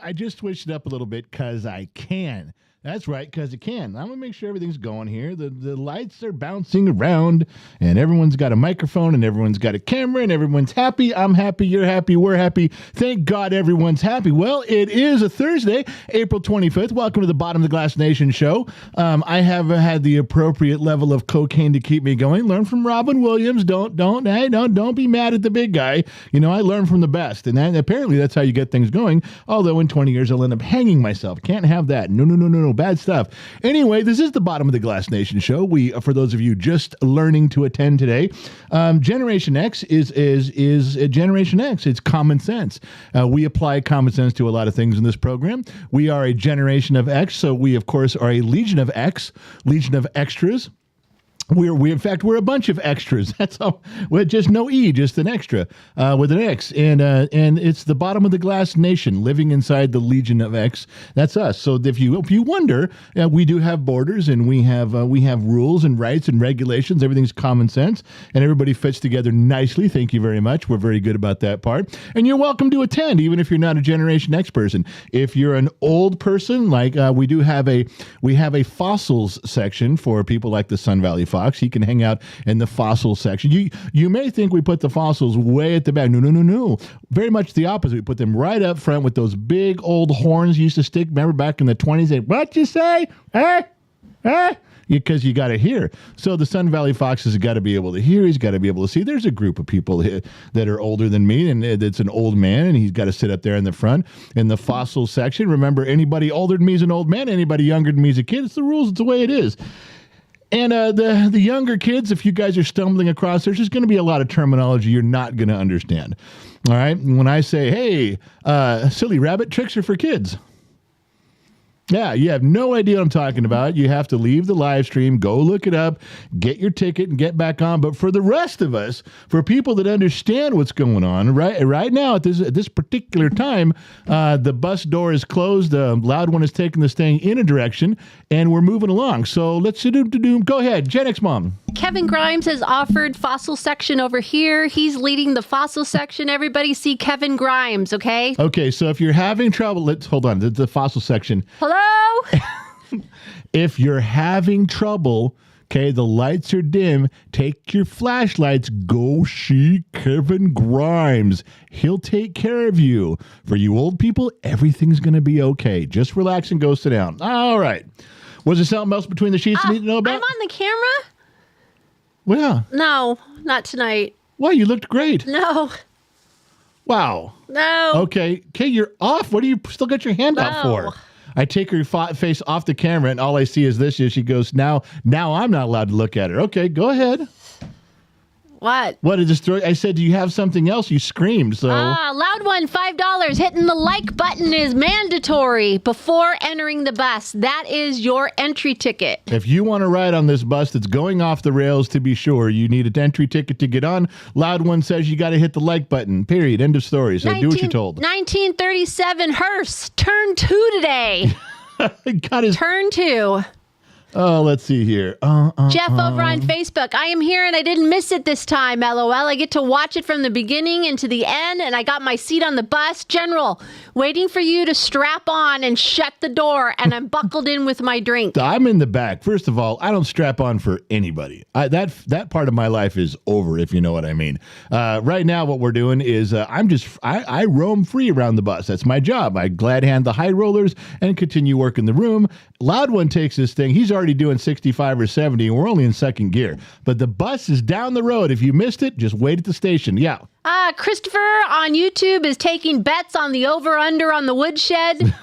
I just switched it up a little bit because I can. That's right, because it can. I'm going to make sure everything's going here. The lights are bouncing around, and everyone's got a microphone, and everyone's got a camera, and everyone's happy. I'm happy. You're happy. We're happy. Thank God everyone's happy. Well, it is a Thursday, April 25th. Welcome to the Bottom of the Glass Nation show. I have had the appropriate level of cocaine to keep me going. Learn from Robin Williams. Don't be mad at the big guy. You know, I learn from the best, and apparently that's how you get things going. Although in 20 years I'll end up hanging myself. Can't have that. No. Bad stuff. Anyway, this is the Bottom of the Glass Nation show. For those of you just learning to attend today, Generation X is Generation X. It's common sense. We apply common sense to a lot of things in this program. We are a generation of X, so we of course are a legion of X, legion of extras. In fact, we're a bunch of extras. That's all. With just no E, just an extra with an X, and it's the Bottom of the Glass Nation living inside the Legion of X. That's us. So if you wonder, we do have borders, and we have rules and rights and regulations. Everything's common sense, and everybody fits together nicely. Thank you very much. We're very good about that part, and you're welcome to attend, even if you're not a Generation X person. If you're an old person, like we have a fossils section for people like the Sun Valley Fox. He can hang out in the fossil section. You may think we put the fossils way at the back. No. Very much the opposite. We put them right up front with those big old horns you used to stick. Remember back in the 20s? What you say? Because you got to hear. So the Sun Valley Fox has got to be able to hear. He's got to be able to see. There's a group of people that are older than me, and it's an old man, and he's got to sit up there in the front in the fossil section. Remember, anybody older than me is an old man. Anybody younger than me is a kid. It's the rules. It's the way it is. And the younger kids, if you guys are stumbling across, there's just going to be a lot of terminology you're not going to understand. All right? When I say, hey, silly rabbit, tricks are for kids. Yeah, you have no idea what I'm talking about. You have to leave the live stream, go look it up, get your ticket, and get back on. But for the rest of us, for people that understand what's going on, right now at this particular time, the bus door is closed. The loud one is taking this thing in a direction, and we're moving along. So let's go ahead, Gen X Mom. Kevin Grimes has offered fossil section over here. He's leading the fossil section. Everybody see Kevin Grimes, okay? Okay, so if you're having trouble, hold on, the fossil section. Hello? If you're having trouble, okay, the lights are dim, take your flashlights, go see Kevin Grimes. He'll take care of you. For you old people, everything's going to be okay. Just relax and go sit down. All right. Was there something else between the sheets you need to know about? I'm on the camera? Well, yeah. No, not tonight. Well, you looked great. No. Wow. No. Okay, you're off. What do you still got your hand out for? I take her face off the camera, and all I see is this. She goes, now I'm not allowed to look at her. Okay, go ahead. What? What did this throw? I said, do you have something else? You screamed, so. Loud one, $5. Hitting the like button is mandatory before entering the bus. That is your entry ticket. If you want to ride on this bus that's going off the rails, to be sure, you need an entry ticket to get on. Loud one says you got to hit the like button, period. End of story. So do what you're told. 1937 hearse, turn 2 today. Turn 2. Oh, let's see here. Jeff over on Facebook. I am here and I didn't miss it this time, LOL. I get to watch it from the beginning and to the end, and I got my seat on the bus. General, waiting for you to strap on and shut the door, and I'm buckled in with my drink. I'm in the back. First of all, I don't strap on for anybody. That part of my life is over, if you know what I mean. Right now, what we're doing is I roam free around the bus. That's my job. I glad hand the high rollers and continue working the room. Loud one takes this thing. He's already doing 65 or 70, and we're only in second gear. But the bus is down the road. If you missed it, just wait at the station. Yeah. Christopher on YouTube is taking bets on the over-under on the woodshed.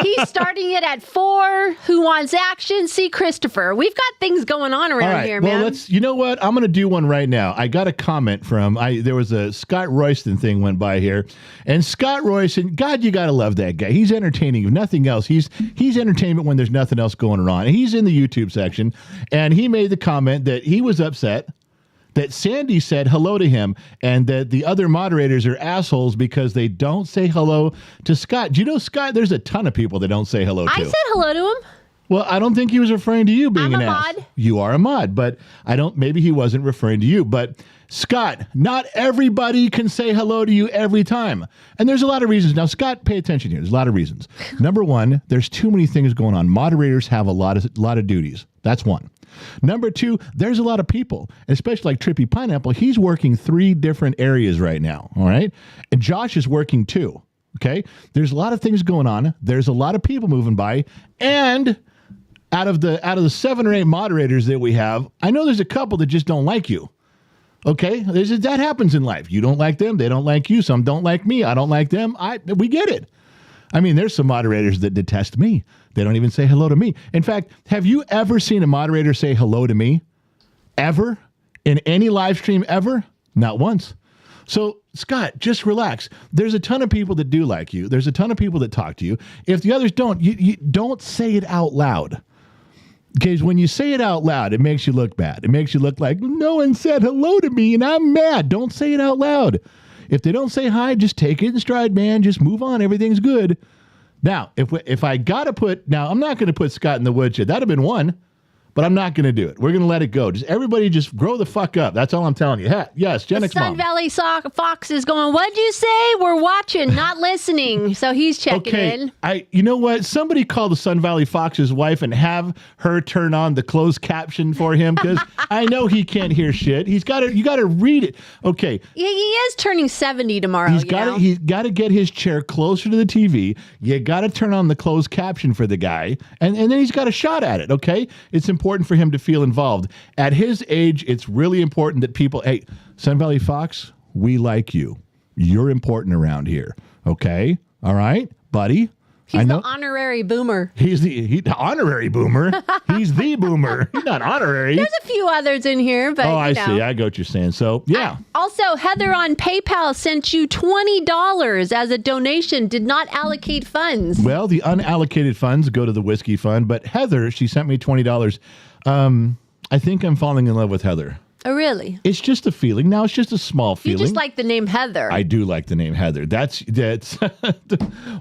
He's starting it at 4. Who wants action? See Christopher. We've got things going on around here, man. Well, you know what? I'm going to do one right now. I got a comment from, there was a Scott Royston thing went by here. And Scott Royston, God, you got to love that guy. He's entertaining. If nothing else, he's entertainment when there's nothing else going on. And he's in the YouTube section. And he made the comment that he was upset that Sandy said hello to him and that the other moderators are assholes because they don't say hello to Scott. Do you know, Scott, there's a ton of people that don't say hello to. I said hello to him. Well, I don't think he was referring to you being an ass. mod. You are a mod, but maybe he wasn't referring to you. But Scott, not everybody can say hello to you every time. And there's a lot of reasons. Now, Scott, pay attention here. There's a lot of reasons. Number one, there's too many things going on. Moderators have a lot of duties. That's one. Number two, there's a lot of people, especially like Trippy Pineapple. He's working 3 different areas right now, all right? And Josh is working 2, okay? There's a lot of things going on. There's a lot of people moving by. And out of the 7 or 8 moderators that we have, I know there's a couple that just don't like you, okay? That happens in life. You don't like them. They don't like you. Some don't like me. I don't like them. We get it. I mean, there's some moderators that detest me. They don't even say hello to me. In fact, have you ever seen a moderator say hello to me? Ever? In any live stream ever? Not once. So, Scott, just relax. There's a ton of people that do like you. There's a ton of people that talk to you. If the others don't, you don't say it out loud. Because when you say it out loud, it makes you look bad. It makes you look like, no one said hello to me and I'm mad. Don't say it out loud. If they don't say hi, just take it in stride, man. Just move on. Everything's good. Now, if I got to I'm not going to put Scott in the woodshed. That'd have been one, but I'm not going to do it. We're going to let it go. Everybody just grow the fuck up. That's all I'm telling you. Yes, Gen X Mom. Sun Valley Fox is going, what'd you say? We're watching, not listening. So he's checking in. You know what? Somebody call the Sun Valley Fox's wife and have her turn on the closed caption for him, because I know he can't hear shit. You got to read it. Okay. Yeah, he is turning 70 tomorrow. He's got to get his chair closer to the TV. You got to turn on the closed caption for the guy, and then he's got a shot at it. Okay, it's important for him to feel involved. At his age, it's really important that people. Hey, Sun Valley Fox, we like you. You're important around here. Okay, all right, buddy. He's the honorary boomer. He's the honorary boomer. He's the boomer. He's not honorary. There's a few others in here, but I see. I get what you're saying. So, yeah. Also, Heather on PayPal sent you $20 as a donation, did not allocate funds. Well, the unallocated funds go to the whiskey fund, but Heather, she sent me $20. I think I'm falling in love with Heather. Oh, really? It's just a feeling. Now, it's just a small feeling. You just like the name Heather. I do like the name Heather. That's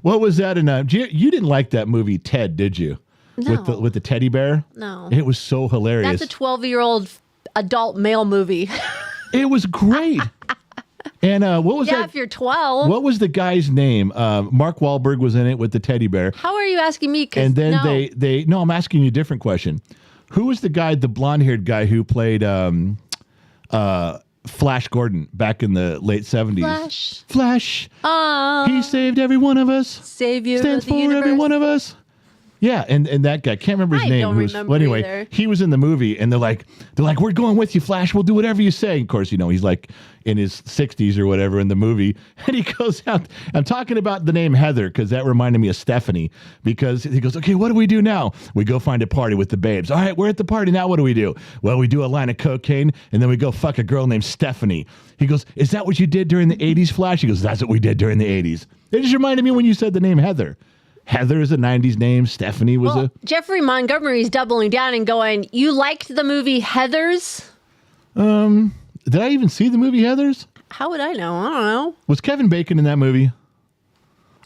what was that in you didn't like that movie Ted, did you? No. With the teddy bear? No. It was so hilarious. That's a 12-year-old adult male movie. It was great. And what was that? Yeah, if you're 12. What was the guy's name? Mark Wahlberg was in it with the teddy bear. How are you asking me? And then no, I'm asking you a different question. Who was the guy, the blonde-haired guy who played Flash Gordon back in the late 70s? Flash. He saved every one of us. Savior stands of the for universe. every one of us. Yeah, and that guy, can't remember his name. Don't remember anyway, either. He was in the movie, and they're like, we're going with you, Flash. We'll do whatever you say. Of course, he's like in his 60s or whatever in the movie, and he goes out. I'm talking about the name Heather because that reminded me of Stephanie. Because he goes, okay, what do we do now? We go find a party with the babes. All right, we're at the party now. What do we do? Well, we do a line of cocaine, and then we go fuck a girl named Stephanie. He goes, is that what you did during the 80s, Flash? He goes, that's what we did during the 80s. It just reminded me when you said the name Heather. Heather is a 90s name. Stephanie was Jeffrey Montgomery's doubling down and going, you liked the movie Heathers? Did I even see the movie Heathers? How would I know? I don't know. Was Kevin Bacon in that movie?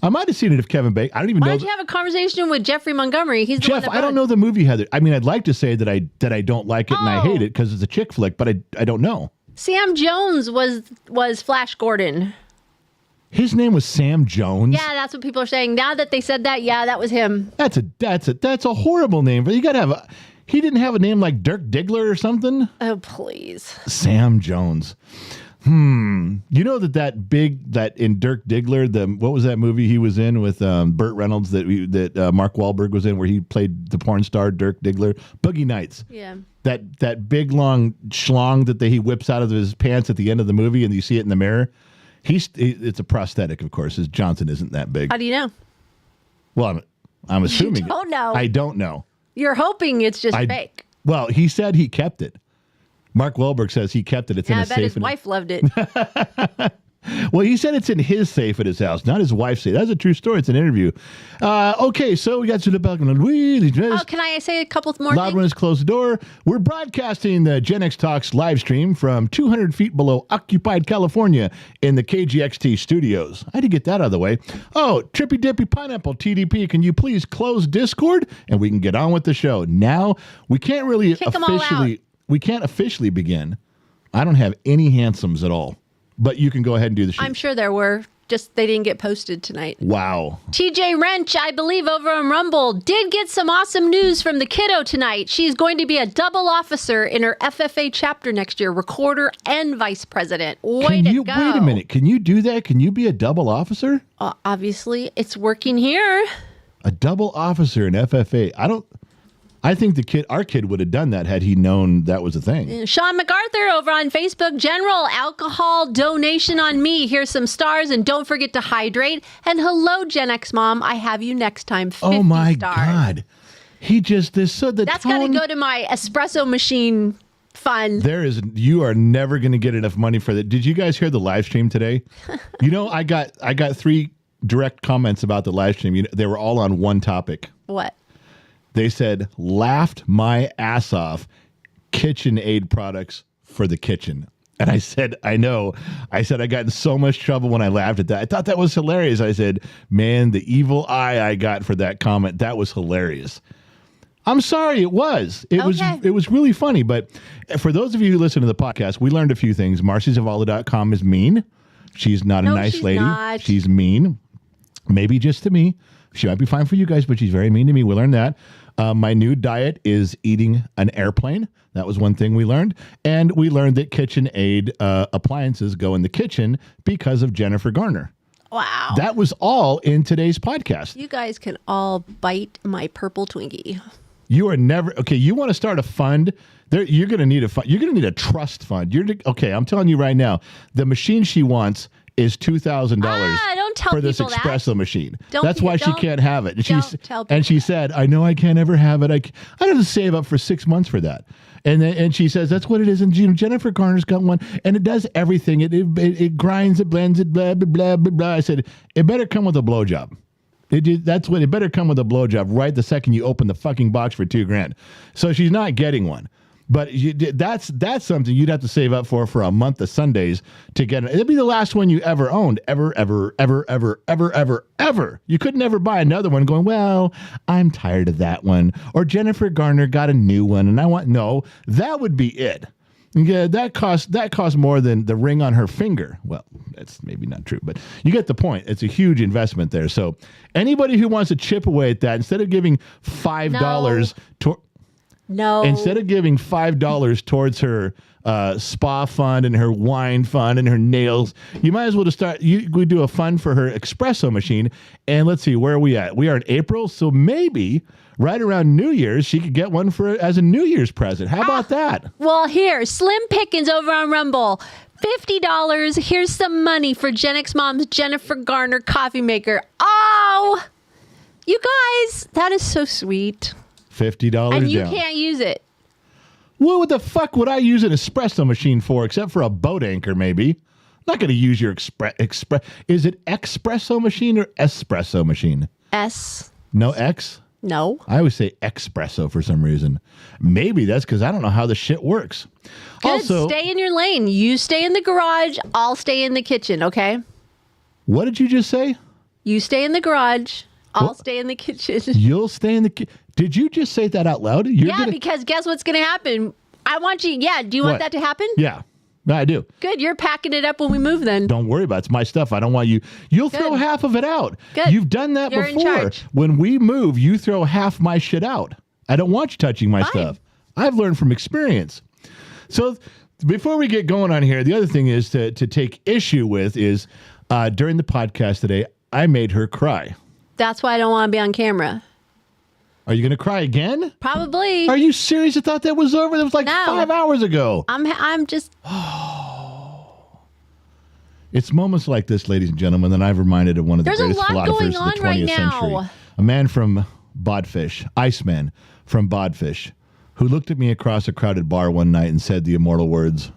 I might have seen it if Kevin Bacon. I don't even know. Why don't you have a conversation with Jeffrey Montgomery? He's the one that I don't know the movie Heather. I mean, I'd like to say that I don't like it and I hate it because it's a chick flick, but I don't know. Sam Jones was Flash Gordon. His name was Sam Jones. Yeah, that's what people are saying. Now that they said that, yeah, that was him. That's a horrible name. But you got to have he didn't have a name like Dirk Diggler or something? Oh, please. Sam Jones. You know that in Dirk Diggler, what was that movie he was in with Burt Reynolds that Mark Wahlberg was in where he played the porn star Dirk Diggler? Boogie Nights. Yeah. That big long schlong that he whips out of his pants at the end of the movie and you see it in the mirror. It's a prosthetic, of course. His Johnson isn't that big. How do you know? Well, I'm assuming. You don't know. I don't know. You're hoping it's just fake. Well, he said he kept it. Mark Wahlberg says he kept it. It's in a safe. I bet his wife loved it. Well, he said it's in his safe at his house, not his wife's safe. That's a true story. It's an interview. Okay, so we got to the balcony. Can I say a couple more Loud things? One has closed the door. We're broadcasting the Gen X Talks live stream from 200 feet below occupied California in the KGXT studios. I had to get that out of the way. Oh, Trippy Dippy Pineapple TDP, can you please close Discord and we can get on with the show? Now, we can't really Kick them all out. We can't officially begin I don't have any handsomes at all. But you can go ahead and do the sheet. I'm sure there were. Just they didn't get posted tonight. Wow. TJ Wrench, I believe, over on Rumble, did get some awesome news from the kiddo tonight. She's going to be a double officer in her FFA chapter next year, recorder and vice president. Way to go. Wait a minute. Can you do that? Can you be a double officer? Obviously, it's working here. A double officer in FFA. I think our kid would have done that had he known that was a thing. Sean MacArthur over on Facebook, General Alcohol Donation on me. Here's some stars, and don't forget to hydrate. And hello, Gen X Mom. I have you next time. 50 oh my stars. God. That's got to go to my espresso machine fund. You are never going to get enough money for that. Did you guys hear the live stream today? I got 3 direct comments about the live stream. They were all on one topic. What? They said, laughed my ass off, KitchenAid products for the kitchen. And I said, I know. I said, I got in so much trouble when I laughed at that. I thought that was hilarious. I said, man, the evil eye I got for that comment, that was hilarious. I'm sorry, it was. It was really funny. But for those of you who listen to the podcast, we learned a few things. MarcyZavala.com is mean. She's not a nice lady. Not. She's mean. Maybe just to me. She might be fine for you guys, but she's very mean to me. We learned that. My new diet is eating an airplane. That was one thing we learned. And we learned that KitchenAid appliances go in the kitchen because of Jennifer Garner. Wow. That was all in today's podcast. You guys can all bite my purple Twinkie. You are never... Okay, you want to start a fund? You're going to need a fund. You're going to need a trust fund. I'm telling you right now, the machine she wants is $2,000 don't tell for this people espresso machine. Don't That's why she can't have it. And she said, I know I can't ever have it. I have to save up for 6 months for that. And she says, that's what it is. And Jennifer Garner's got one, and it does everything. It grinds, it blends, it blah, blah, blah, blah, blah. I said, it better come with a blowjob. It better come with a blowjob right the second you open the fucking box for $2,000. So she's not getting one. But that's something you'd have to save up for a month of Sundays to get it. It'd be the last one you ever owned, ever. You could never buy another one going, well, I'm tired of that one. Or Jennifer Garner got a new one, and no, that would be it. Yeah, that costs more than the ring on her finger. Well, that's maybe not true, but you get the point. It's a huge investment there. So anybody who wants to chip away at that, instead of giving $5 instead of giving $5 towards her spa fund and her wine fund and her nails, you might as well just we do a fund for her espresso machine. And let's see, where are we at? We are in April, so maybe right around New Year's she could get one as a New Year's present. How about that? Well, here, Slim Pickens over on Rumble. $50. Here's some money for Gen X Mom's Jennifer Garner coffee maker. Oh, you guys, that is so sweet. $50 and you down. Can't use it. What the fuck would I use an espresso machine for, except for a boat anchor, maybe? I'm not going to use your Is it espresso machine or espresso machine? S. No X? No. I always say espresso for some reason. Maybe that's because I don't know how the shit works. Good. Also, stay in your lane. You stay in the garage. I'll stay in the kitchen, okay? What did you just say? You stay in the garage. I'll stay in the kitchen. You'll stay in the kitchen. Did you just say that out loud? Because guess what's going to happen? I want you. Yeah. Do you want that to happen? Yeah. I do. Good. You're packing it up when we move then. Don't worry about it. It's my stuff. I don't want you. You'll throw half of it out. Good. You've done that You're before. In charge. When we move, you throw half my shit out. I don't want you touching my stuff. I've learned from experience. So before we get going on here, the other thing is to take issue with is during the podcast today, I made her cry. That's why I don't want to be on camera. Are you going to cry again? Probably. Are you serious? I thought that was over. That was like 5 hours ago. I'm just... It's moments like this, ladies and gentlemen, that I've reminded of one of the greatest philosophers of the 20th century. A man from Bodfish, Iceman from Bodfish, who looked at me across a crowded bar one night and said the immortal words,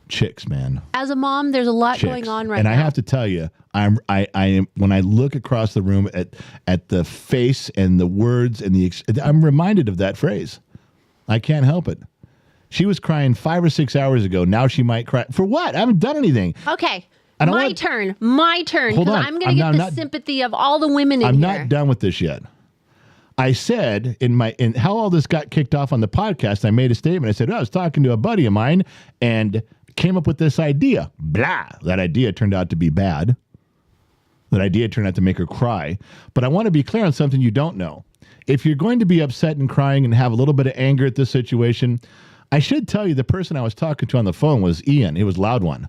chicks, man. As a mom, there's a lot going on right now. And I have to tell you, I am when I look across the room at the face and the words and I'm reminded of that phrase. I can't help it. She was crying 5 or 6 hours ago. Now she might cry. For what? I haven't done anything. Okay. My turn. My turn. Because I'm going to get the sympathy of all the women in here. I'm not done with this yet. I said in how all this got kicked off on the podcast, I made a statement. I said, I was talking to a buddy of mine and came up with this idea. Blah. That idea turned out to be bad. That idea turned out to make her cry. But I want to be clear on something you don't know. If you're going to be upset and crying and have a little bit of anger at this situation, I should tell you the person I was talking to on the phone was Ian. It was Loud One.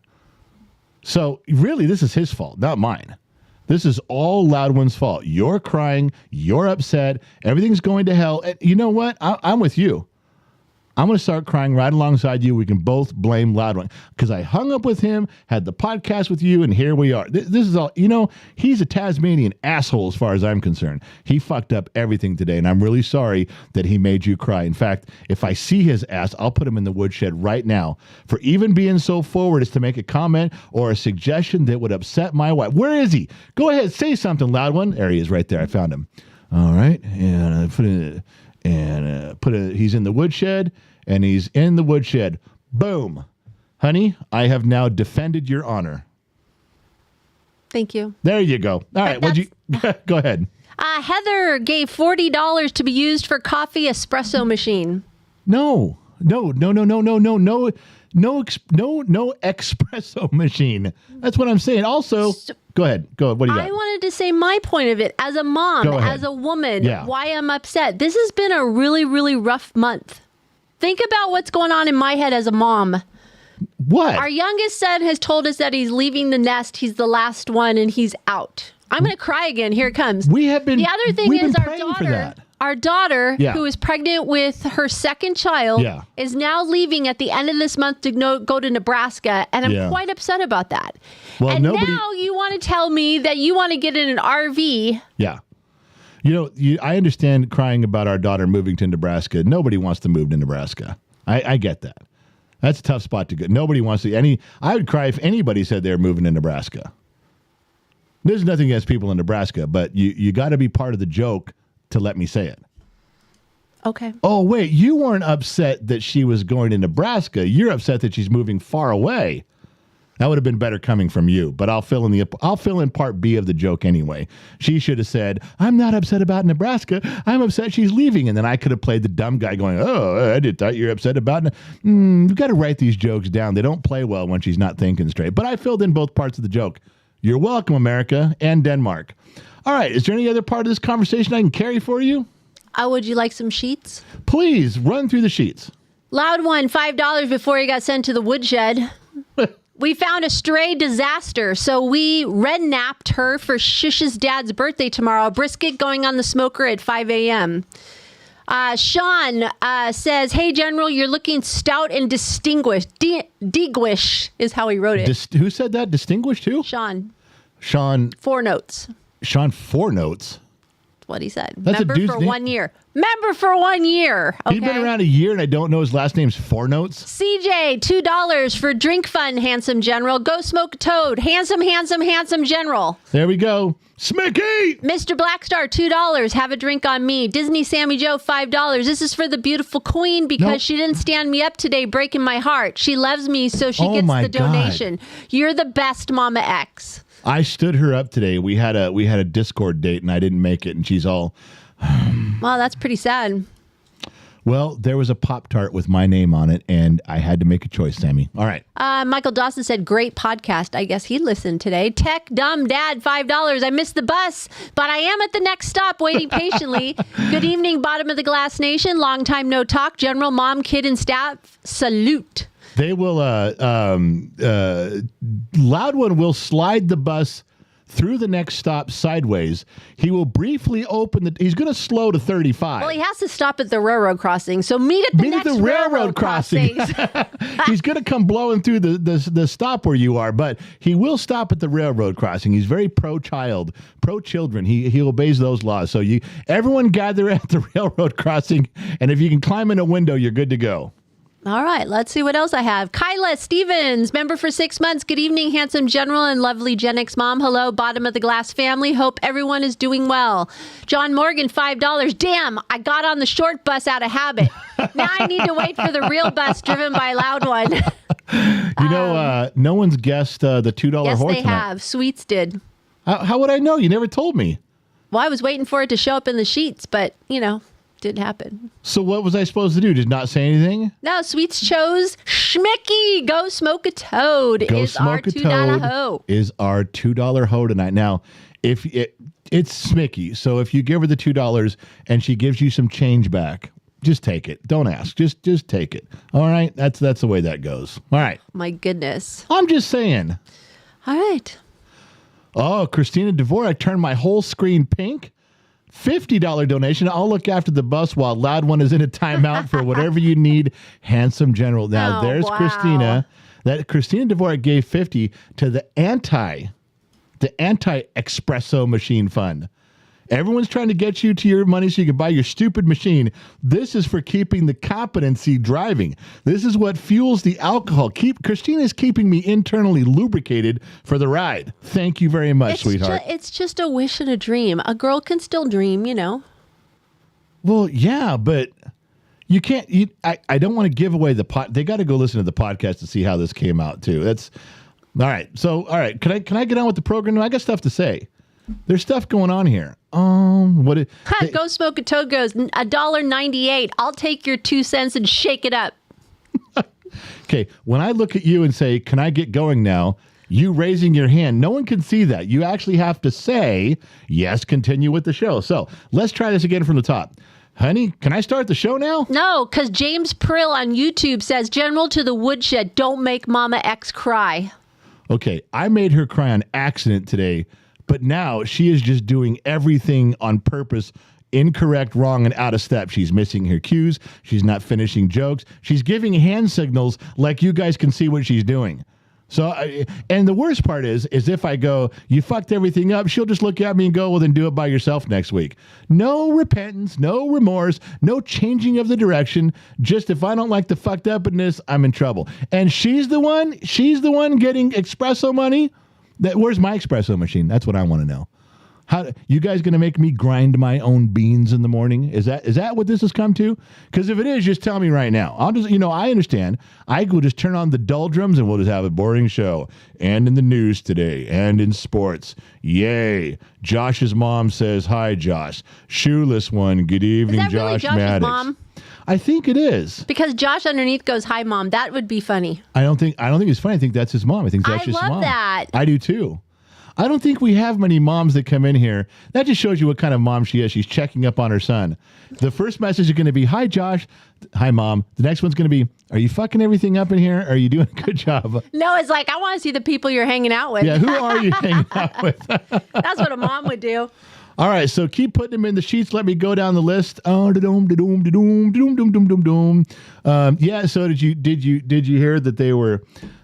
So really, this is his fault, not mine. This is all Loud One's fault. You're crying. You're upset. Everything's going to hell. And you know what? I'm with you. I'm going to start crying right alongside you. We can both blame Loud One because I hung up with him, had the podcast with you, and here we are. This is all, he's a Tasmanian asshole as far as I'm concerned. He fucked up everything today, and I'm really sorry that he made you cry. In fact, if I see his ass, I'll put him in the woodshed right now for even being so forward as to make a comment or a suggestion that would upset my wife. Where is he? Go ahead, say something, Loud One. There he is right there. I found him. All right. And he's in the woodshed, and he's in the woodshed. Boom. Honey, I have now defended your honor. Thank you. There you go. All right. Go ahead. Heather gave $40 to be used for coffee espresso machine. No espresso machine. That's what I'm saying. Also, go ahead. What do you got? I wanted to say my point of it as a mom, as a woman, why I'm upset. This has been a really, really rough month. Think about what's going on in my head as a mom. What? Our youngest son has told us that he's leaving the nest. He's the last one and he's out. I'm going to cry again. Here it comes. We have been. The other thing is our daughter, Yeah. who is pregnant with her second child, Yeah. is now leaving at the end of this month to go to Nebraska, and I'm Yeah. quite upset about that. Well, and now you want to tell me that you want to get in an RV. Yeah. I understand crying about our daughter moving to Nebraska. Nobody wants to move to Nebraska. I get that. That's a tough spot to go. Nobody wants to. I would cry if anybody said they were moving to Nebraska. There's nothing against people in Nebraska, but you got to be part of the joke to let me say it. Okay. Oh, wait, you weren't upset that she was going to Nebraska. You're upset that she's moving far away. That would have been better coming from you, but I'll fill in part B of the joke anyway. She should have said, I'm not upset about Nebraska. I'm upset she's leaving. And then I could have played the dumb guy going, oh, I thought you were upset about it. You've got to write these jokes down. They don't play well when she's not thinking straight. But I filled in both parts of the joke. You're welcome, America and Denmark. All right. Is there any other part of this conversation I can carry for you? Would you like some sheets? Please run through the sheets. Loud One, $5 before he got sent to the woodshed. We found a stray disaster, so we red-napped her for Shish's dad's birthday tomorrow. Brisket going on the smoker at 5 a.m. Sean says, hey, General, you're looking stout and distinguished. Diguish is how he wrote it. Who said that? Distinguished who? Sean. 4 notes. Sean 4 notes? That's what he said. That's Member for 1 year. Member for 1 year. Okay? He's been around a year and I don't know his last name's 4 notes. CJ, $2 for drink fun, handsome general. Go smoke a toad. Handsome, handsome, handsome general. There we go. Smicky! Mr. Blackstar, $2. Have a drink on me. Disney Sammy Joe, $5. This is for the beautiful queen because she didn't stand me up today, breaking my heart. She loves me, so she gets the donation. God. You're the best, Mama X. I stood her up today. We had a Discord date and I didn't make it, and she's all. Well, that's pretty sad. Well, there was a Pop-Tart with my name on it, and I had to make a choice, Sammy. All right. Michael Dawson said, great podcast. I guess he listened today. Tech Dumb Dad, $5. I missed the bus, but I am at the next stop waiting patiently. Good evening, Bottom of the Glass Nation. Long time no talk. General, Mom, Kid, and staff, salute. They will, Loud One will slide the bus through the next stop sideways. He will briefly open he's going to slow to 35. Well, he has to stop at the railroad crossing. So meet at the next railroad crossing. He's going to come blowing through the stop where you are, but he will stop at the railroad crossing. He's very pro-child, pro-children. He obeys those laws. So everyone gather at the railroad crossing, and if you can climb in a window, you're good to go. All right, let's see what else I have. Kyla Stevens, member for 6 months. Good evening, handsome general and lovely Gen X mom. Hello, Bottom of the Glass family. Hope everyone is doing well. John Morgan, $5. Damn, I got on the short bus out of habit. Now I need to wait for the real bus driven by Loud One. No one's guessed the $2 yes, horse. Yes, they have. Sweets did. How would I know? You never told me. Well, I was waiting for it to show up in the sheets, but, didn't happen. So what was I supposed to do? Just not say anything? No, Sweets chose Schmicky. Go smoke a toad. Go is smoke our a $2 toad hoe. Is our $2 hoe tonight. Now, if it's Smicky, so if you give her the $2 and she gives you some change back, just take it. Don't ask. Just take it. All right? That's the way that goes. All right. My goodness. I'm just saying. All right. Oh, Christina Dvorak turned my whole screen pink. $50 donation. I'll look after the bus while Loud One is in a timeout for whatever you need. Handsome General. Now, there's wow. Christina. That Christina Dvorak gave 50 to the anti-Espresso machine fund. Everyone's trying to get you to your money so you can buy your stupid machine. This is for keeping the competency driving. This is what fuels the alcohol. Christina's keeping me internally lubricated for the ride. Thank you very much, sweetheart. It's just a wish and a dream. A girl can still dream, Well, yeah, but you can't. I don't want to give away the pot. They got to go listen to the podcast to see how this came out too. That's all right. So, all right, can I get on with the program? I got stuff to say. There's stuff going on here. Go Smoke a Toad goes $1.98. I'll take your 2 cents and shake it up. Okay, when I look at you and say, "Can I get going now?" You raising your hand, no one can see that. You actually have to say, "Yes, continue with the show." So let's try this again from the top. Honey, can I start the show now? No, because James Prill on YouTube says, "General to the woodshed, don't make Mama X cry." Okay, I made her cry on accident today. But now she is just doing everything on purpose, incorrect, wrong, and out of step. She's missing her cues. She's not finishing jokes. She's giving hand signals like you guys can see what she's doing. So, and the worst part is if I go, "You fucked everything up," she'll just look at me and go, "Well, then do it by yourself next week." No repentance, no remorse, no changing of the direction. Just if I don't like the fucked upness, I'm in trouble. And she's the one getting espresso money. Where's my espresso machine? That's what I want to know. How you guys going to make me grind my own beans in the morning? Is that what this has come to? Because if it is, just tell me right now. I'll just, I understand. I will just turn on the doldrums and we'll just have a boring show. And in the news today, and in sports, yay! Josh's mom says hi, Josh. Shoeless one. Good evening, is that really Josh Josh's Maddox. Mom? I think it is. Because Josh underneath goes, "Hi, Mom." That would be funny. I don't think it's funny. I think that's his mom. I think that's his mom. I love that. I do too. I don't think we have many moms that come in here. That just shows you what kind of mom she is. She's checking up on her son. The first message is going to be, "Hi, Josh." "Hi, Mom." The next one's going to be, "Are you fucking everything up in here? Are you doing a good job?" No, it's like, I want to see the people you're hanging out with. Yeah, who are you hanging out with? That's what a mom would do. All right, so keep putting them in the sheets. Let me go down the list. Yeah. So did you hear that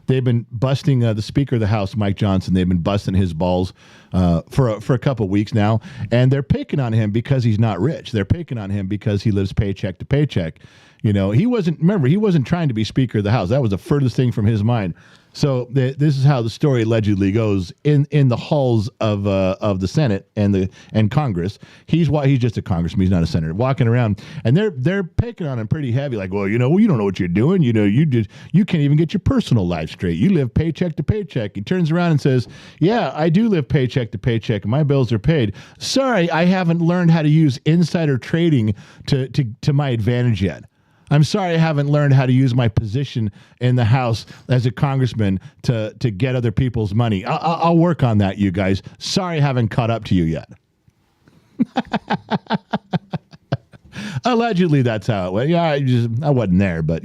they've been busting the Speaker of the House, Mike Johnson. They've been busting his balls for a couple weeks now, and they're picking on him because he's not rich. They're picking on him because he lives paycheck to paycheck. He wasn't trying to be Speaker of the House. That was the furthest thing from his mind. So this is how the story allegedly goes in the halls of the Senate and Congress. He's just a congressman. He's not a senator. Walking around, and they're picking on him pretty heavy. Like, "Well, you don't know what you're doing. You can't even get your personal life straight. You live paycheck to paycheck." He turns around and says, "Yeah, I do live paycheck to paycheck, and my bills are paid. Sorry, I haven't learned how to use insider trading to my advantage yet. I'm sorry I haven't learned how to use my position in the House as a congressman to get other people's money. I'll work on that, you guys. Sorry I haven't caught up to you yet." Allegedly, that's how it went. Yeah, I wasn't there, but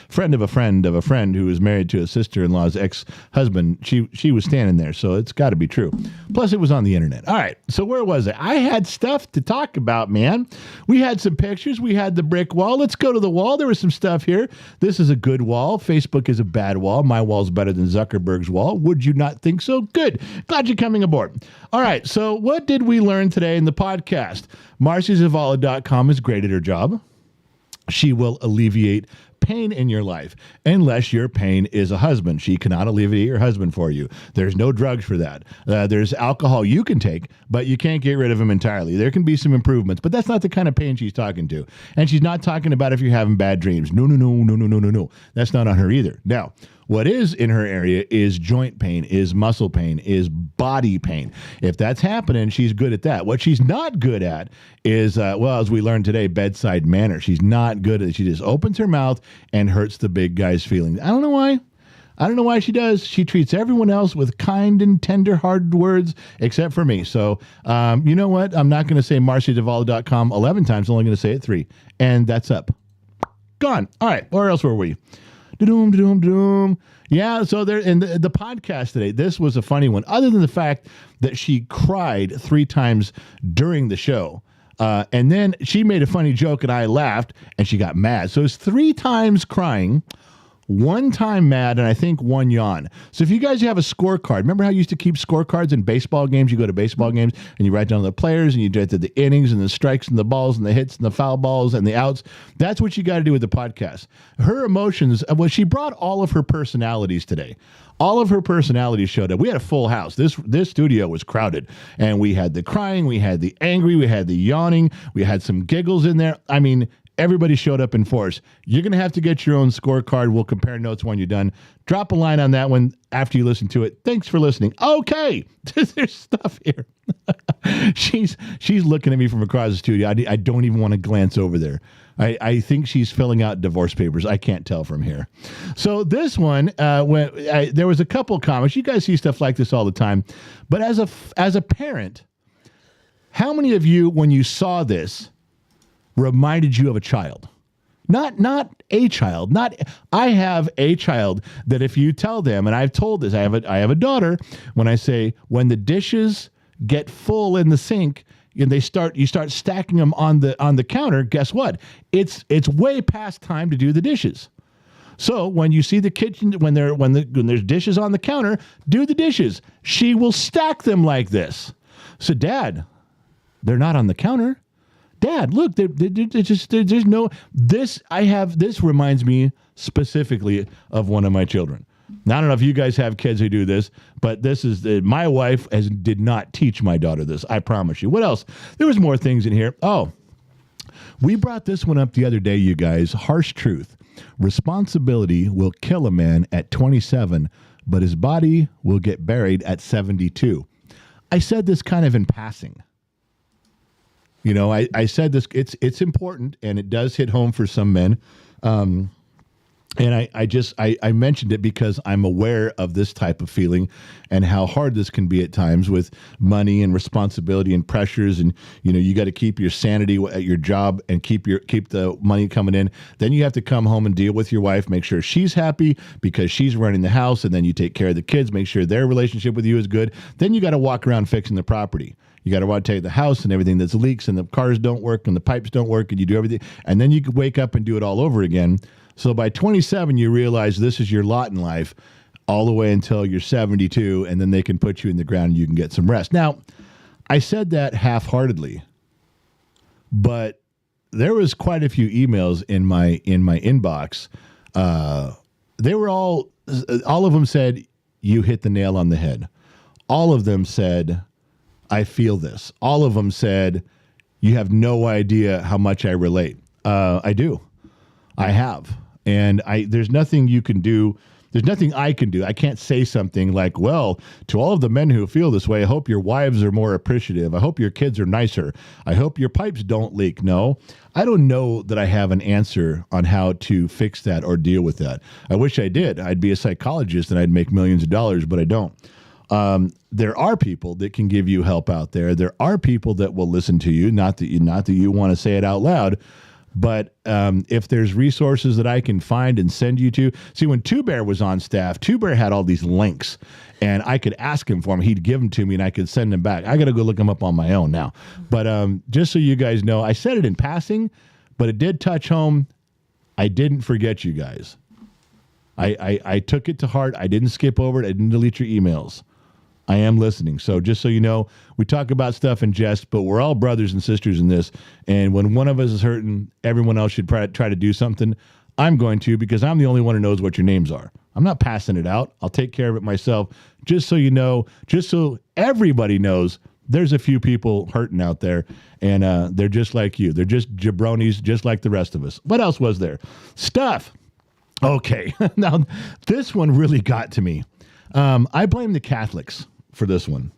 friend of a friend who was married to a sister-in-law's ex-husband, she was standing there, so it's got to be true. Plus, it was on the internet. All right, so where was I? I had stuff to talk about, man. We had some pictures. We had the brick wall. Let's go to the wall. There was some stuff here. This is a good wall. Facebook is a bad wall. My wall's better than Zuckerberg's wall. Would you not think so? Good. Glad you're coming aboard. All right, so what did we learn today in the podcast? MarcyZavala.com is great at her job. She will alleviate pain in your life unless your pain is a husband. She cannot alleviate your husband for you. There's no drugs for that. There's alcohol you can take, but you can't get rid of him entirely. There can be some improvements, but that's not the kind of pain she's talking to. And she's not talking about if you're having bad dreams. No. That's not on her either. Now, What is in her area is joint pain, is muscle pain, is body pain. If that's happening, she's good at that. What she's not good at is, as we learned today, bedside manner. She's not good at it. She just opens her mouth and hurts the big guy's feelings. I don't know why. I don't know why she does. She treats everyone else with kind and tender-hearted words, except for me. So, you know what? I'm not going to say marciadevalla.com 11 times. I'm only going to say it 3. And that's up. Gone. All right. Where else were we? Da-doom, da-doom, da-doom. Yeah, so there in the podcast today, this was a funny one. Other than the fact that she cried 3 times during the show. And then she made a funny joke and I laughed and she got mad. So it's 3 times crying, 1 time mad, and I think 1 yawn. So if you guys have a scorecard, remember how you used to keep scorecards in baseball games? You go to baseball games and you write down the players and you write the innings and the strikes and the balls and the hits and the foul balls and the outs. That's what you got to do with the podcast. Her emotions, well, she brought all of her personalities today. All of her personalities showed up. We had a full house. This studio was crowded. And we had the crying, we had the angry, we had the yawning, we had some giggles in there. I mean, everybody showed up in force. You're going to have to get your own scorecard. We'll compare notes when you're done. Drop a line on that one after you listen to it. Thanks for listening. Okay. There's stuff here. She's looking at me from across the studio. I don't even want to glance over there. I think she's filling out divorce papers. I can't tell from here. So this one, there was a couple comments. You guys see stuff like this all the time. But as a parent, how many of you, when you saw this, reminded you of a child? Not a child. I have a child that if you tell them, and I've told this, I have a daughter, when I say, when the dishes get full in the sink and you start stacking them on the counter, guess what? It's way past time to do the dishes. So when you see the kitchen, when there's dishes on the counter, do the dishes. She will stack them like this. So, Dad, they're not on the counter. Dad, look, there's no, this reminds me specifically of one of my children. Now, I don't know if you guys have kids who do this, but this is, my wife did not teach my daughter this. I promise you. What else? There was more things in here. Oh, we brought this one up the other day, you guys. Harsh truth. Responsibility will kill a man at 27, but his body will get buried at 72. I said this kind of in passing. You know, I said this, it's important, and it does hit home for some men. And I mentioned it because I'm aware of this type of feeling and how hard this can be at times with money and responsibility and pressures. And, you know, you got to keep your sanity at your job and keep the money coming in. Then you have to come home and deal with your wife, make sure she's happy because she's running the house. And then you take care of the kids, make sure their relationship with you is good. Then you got to walk around fixing the property. You got to rotate the house and everything that's leaks and the cars don't work and the pipes don't work and you do everything. And then you could wake up and do it all over again. So by 27, you realize this is your lot in life all the way until you're 72, and then they can put you in the ground and you can get some rest. Now, I said that half-heartedly, but there was quite a few emails in my inbox. They were all of them said, you hit the nail on the head. All of them said, I feel this. All of them said, you have no idea how much I relate. I do. I have. And there's nothing you can do. There's nothing I can do. I can't say something like, well, to all of the men who feel this way, I hope your wives are more appreciative. I hope your kids are nicer. I hope your pipes don't leak. No, I don't know that I have an answer on how to fix that or deal with that. I wish I did. I'd be a psychologist and I'd make millions of dollars, but I don't. There are people that can give you help out there. There are people that will listen to you. Not that you want to say it out loud, but if there's resources that I can find and send you to. See, when Two Bear was on staff, Two Bear had all these links, and I could ask him for them. He'd give them to me, and I could send them back. I got to go look them up on my own now. But just so you guys know, I said it in passing, but it did touch home. I didn't forget you guys. I took it to heart. I didn't skip over it. I didn't delete your emails. I am listening. So just so you know, we talk about stuff in jest, but we're all brothers and sisters in this. And when one of us is hurting, everyone else should try to do something. I'm going to, because I'm the only one who knows what your names are. I'm not passing it out. I'll take care of it myself. Just so you know, just so everybody knows, there's a few people hurting out there, and they're just like you. They're just jabronis, just like the rest of us. What else was there? Stuff. Okay. Now, this one really got to me. I blame the Catholics for this one.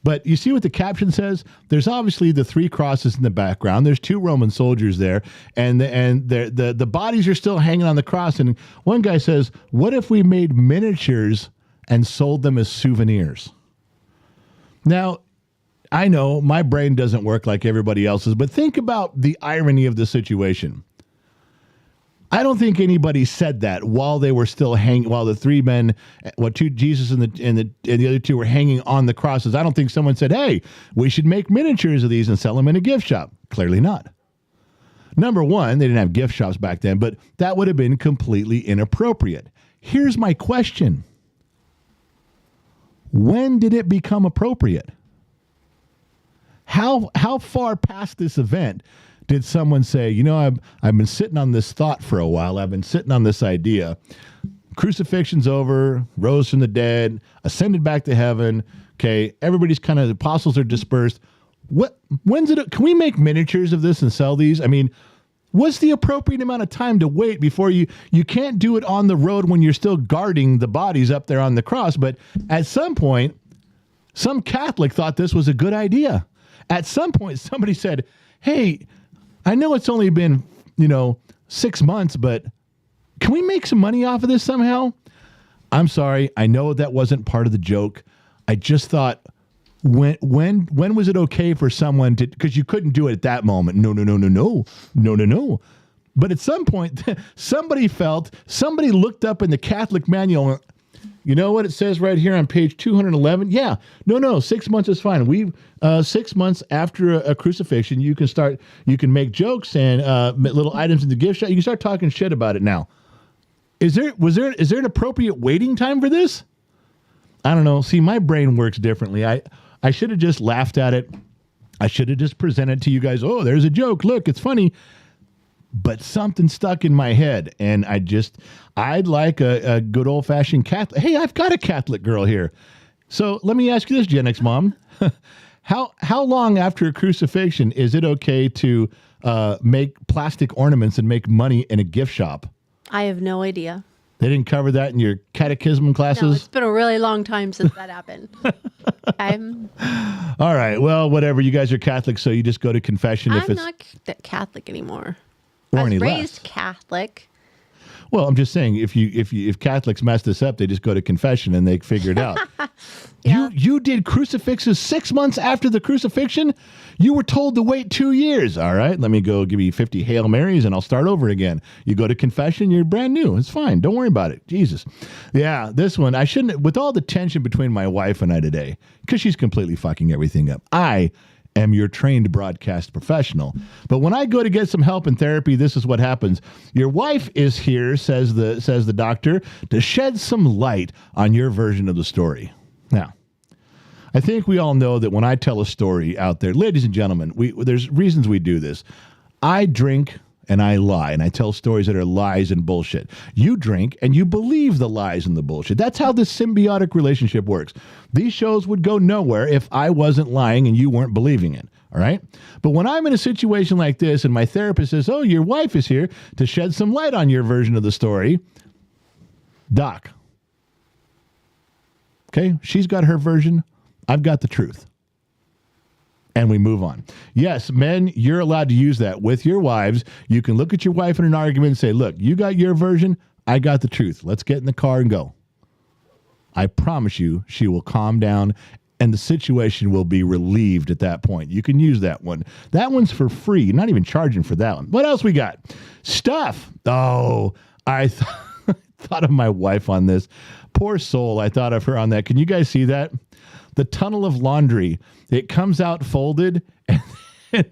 But you see what the caption says? There's obviously the 3 crosses in the background. There's 2 Roman soldiers there, and the bodies are still hanging on the cross. And one guy says, "What if we made miniatures and sold them as souvenirs?" Now, I know my brain doesn't work like everybody else's, but think about the irony of the situation. I don't think anybody said that while they were still hanging, while the 3 men, Jesus and the other 2 were hanging on the crosses. I don't think someone said, "Hey, we should make miniatures of these and sell them in a gift shop." Clearly not. Number one, they didn't have gift shops back then, but that would have been completely inappropriate. Here's my question. When did it become appropriate? How far past this event did someone say, I've been sitting on this thought for a while. I've been sitting on this idea. Crucifixion's over, rose from the dead, ascended back to heaven. Okay, everybody's the apostles are dispersed. Can we make miniatures of this and sell these? I mean, what's the appropriate amount of time to wait before you can't do it on the road when you're still guarding the bodies up there on the cross. But at some point, some Catholic thought this was a good idea. At some point, somebody said, "Hey, I know it's only been, 6 months, but can we make some money off of this somehow?" I'm sorry. I know that wasn't part of the joke. I just thought, when was it okay for someone to, because you couldn't do it at that moment. No. But at some point, somebody looked up in the Catholic manual and went, "You know what it says right here on page 211? Yeah, no, 6 months is fine. 6 months after a crucifixion, you can make jokes and little items in the gift shop. You can start talking shit about it now." Is there an appropriate waiting time for this? I don't know. See, my brain works differently. I should have just laughed at it. I should have just presented to you guys, "Oh, there's a joke. Look, it's funny." But something stuck in my head, and I'd like a good old-fashioned Catholic. Hey, I've got a Catholic girl here. So let me ask you this, Gen X mom. How long after a crucifixion is it okay to make plastic ornaments and make money in a gift shop? I have no idea. They didn't cover that in your catechism classes? No, it's been a really long time since that happened. All right. Well, whatever. You guys are Catholic, so you just go to confession. I'm not Catholic anymore. Or I was any raised less. Catholic. Well, I'm just saying, if Catholics mess this up, they just go to confession and they figure it out. Yeah. You did crucifixes 6 months after the crucifixion? You were told to wait 2 years. All right, let me go give you 50 Hail Marys and I'll start over again. You go to confession, you're brand new. It's fine. Don't worry about it. Jesus. Yeah, this one, I shouldn't, with all the tension between my wife and I today, because she's completely fucking everything up. I am your trained broadcast professional. But when I go to get some help in therapy, this is what happens. Your wife is here, says the doctor, to shed some light on your version of the story. Now, I think we all know that when I tell a story out there, ladies and gentlemen, there's reasons we do this. I drink and I lie, and I tell stories that are lies and bullshit. You drink and you believe the lies and the bullshit. That's how this symbiotic relationship works. These shows would go nowhere if I wasn't lying and you weren't believing it. All right? But when I'm in a situation like this and my therapist says, "Oh, your wife is here to shed some light on your version of the story," Doc. Okay? She's got her version. I've got the truth. And we move on. Yes, men, you're allowed to use that with your wives. You can look at your wife in an argument and say, "Look, you got your version. I got the truth. Let's get in the car and go." I promise you, she will calm down and the situation will be relieved at that point. You can use that one. That one's for free. You're not even charging for that one. What else we got? Stuff. Oh, I thought of my wife on this. Poor soul. I thought of her on that. Can you guys see that? The tunnel of laundry. It comes out folded, and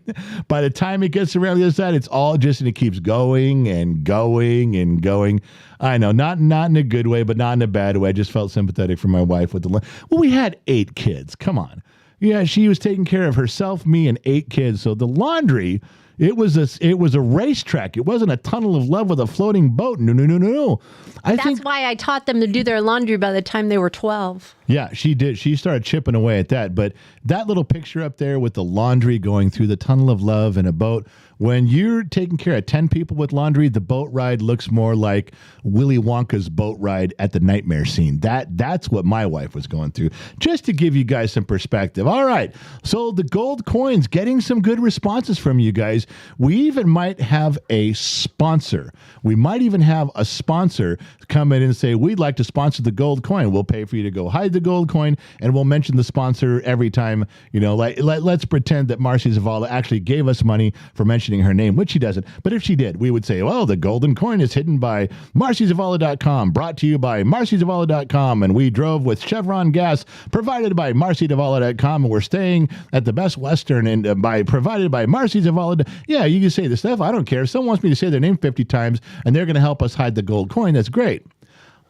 by the time it gets around the other side, it's all just, and it keeps going and going and going. I know, not in a good way, but not in a bad way. I just felt sympathetic for my wife with the well, we had 8 kids. Come on. Yeah, she was taking care of herself, me, and 8 kids. So the laundry It was a racetrack. It wasn't a tunnel of love with a floating boat. No. That's why I taught them to do their laundry by the time they were 12. Yeah, she did. She started chipping away at that. But that little picture up there with the laundry going through the tunnel of love in a boat, when you're taking care of 10 people with laundry, the boat ride looks more like Willy Wonka's boat ride at the nightmare scene. That's what my wife was going through. Just to give you guys some perspective. All right. So the gold coins, getting some good responses from you guys. We even might have a sponsor. We might even have a sponsor come in and say, we'd like to sponsor the gold coin. We'll pay for you to go hide the gold coin, and we'll mention the sponsor every time. Let's pretend that Marcy Zavala actually gave us money for mentioning her name, which she doesn't. But if she did, we would say, well, the golden coin is hidden by MarcyZavala.com, brought to you by MarcyZavala.com, and we drove with Chevron gas provided by MarcyZavala.com, and we're staying at the Best Western and provided by Marcy Zavala. Yeah, you can say the stuff. I don't care. If someone wants me to say their name 50 times and they're going to help us hide the gold coin, that's great.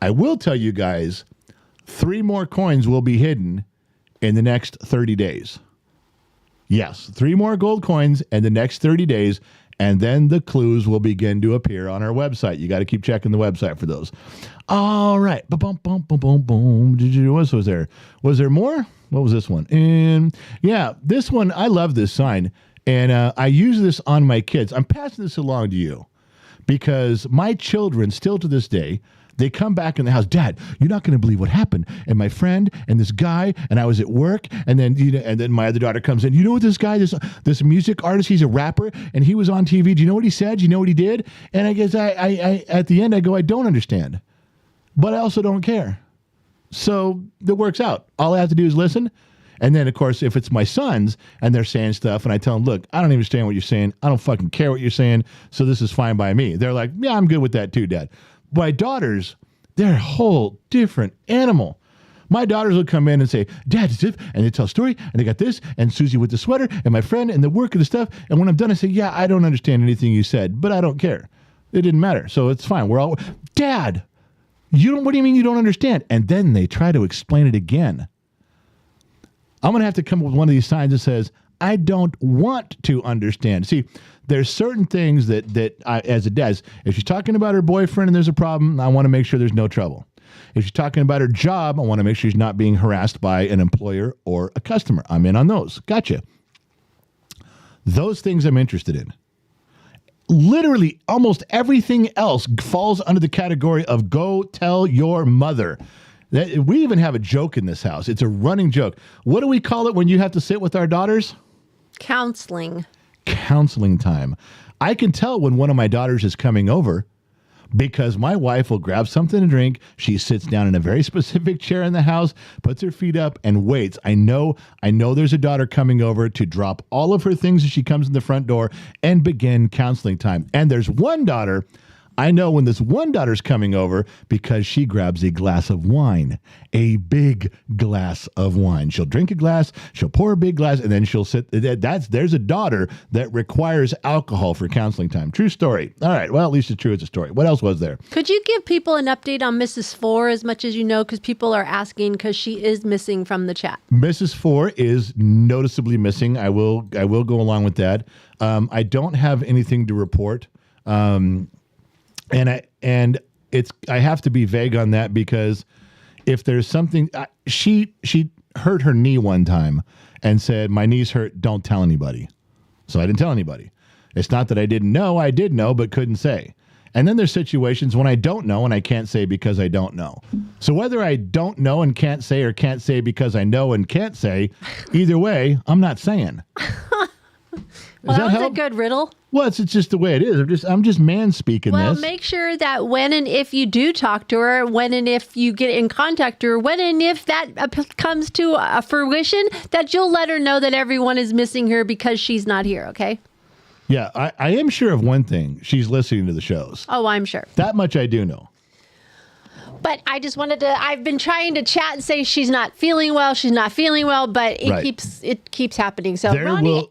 I will tell you guys, 3 more coins will be hidden in the next 30 days. Yes, 3 more gold coins in the next 30 days, and then the clues will begin to appear on our website. You got to keep checking the website for those. All right. Boom. What was there? Was there more? What was this one? And yeah, this one, I love this sign, and I use this on my kids. I'm passing this along to you because my children, still to this day, they come back in the house, Dad, you're not going to believe what happened. And my friend and this guy, and I was at work, and then my other daughter comes in. You know what this guy, this music artist, he's a rapper, and he was on TV. Do you know what he said? Do you know what he did? And I guess I at the end I go, I don't understand, but I also don't care. So it works out. All I have to do is listen. And then, of course, if it's my sons and they're saying stuff and I tell them, look, I don't understand what you're saying. I don't fucking care what you're saying. So this is fine by me. They're like, yeah, I'm good with that too, Dad. My daughters, they're a whole different animal. My daughters will come in and say, Dad, and they tell a story, and they got this, and Susie with the sweater, and my friend, and the work and the stuff. And when I'm done, I say, yeah, I don't understand anything you said, but I don't care. It didn't matter. So it's fine. We're all, Dad, what do you mean you don't understand? And then they try to explain it again. I'm going to have to come up with one of these signs that says, I don't want to understand. See, there's certain things that I, as a dad, if she's talking about her boyfriend and there's a problem, I want to make sure there's no trouble. If she's talking about her job, I want to make sure she's not being harassed by an employer or a customer. I'm in on those. Gotcha. Those things I'm interested in. Literally, almost everything else falls under the category of go tell your mother. We even have a joke in this house. It's a running joke. What do we call it when you have to sit with our daughters? Counseling. Counseling time. I can tell when one of my daughters is coming over because my wife will grab something to drink. She sits down in a very specific chair in the house, puts her feet up, and waits. I know there's a daughter coming over to drop all of her things as she comes in the front door and begin counseling time. And there's one daughter, I know when this one daughter's coming over because she grabs a glass of wine, a big glass of wine. She'll drink a glass, she'll pour a big glass, and then she'll sit. There's a daughter that requires alcohol for counseling time. True story. All right. Well, at least it's true. It's a story. What else was there? Give people an update on Mrs. Four as much as you know, because people are asking because she is missing from the chat. Mrs. Four is noticeably missing. I will go along with that. I don't have anything to report. And I have to be vague on that because if there's something, she hurt her knee one time and said, my knee's hurt, don't tell anybody. So I didn't tell anybody. It's not that I didn't know, I did know, but couldn't say. And then there's situations when I don't know and I can't say because I don't know. So whether I don't know and can't say or can't say because I know and can't say, either way, I'm not saying. Well, that was a good riddle. Well, it's just the way it is. I'm just man speaking this. Well, make sure that when and if you do talk to her, when and if you get in contact with her, when and if that comes to a fruition, that you'll let her know that everyone is missing her because she's not here, okay? Yeah, I am sure of one thing. She's listening to the shows. Oh, I'm sure. That much I do know. But I just wanted to. I've been trying to chat and say she's not feeling well. She's not feeling well, but it keeps happening. So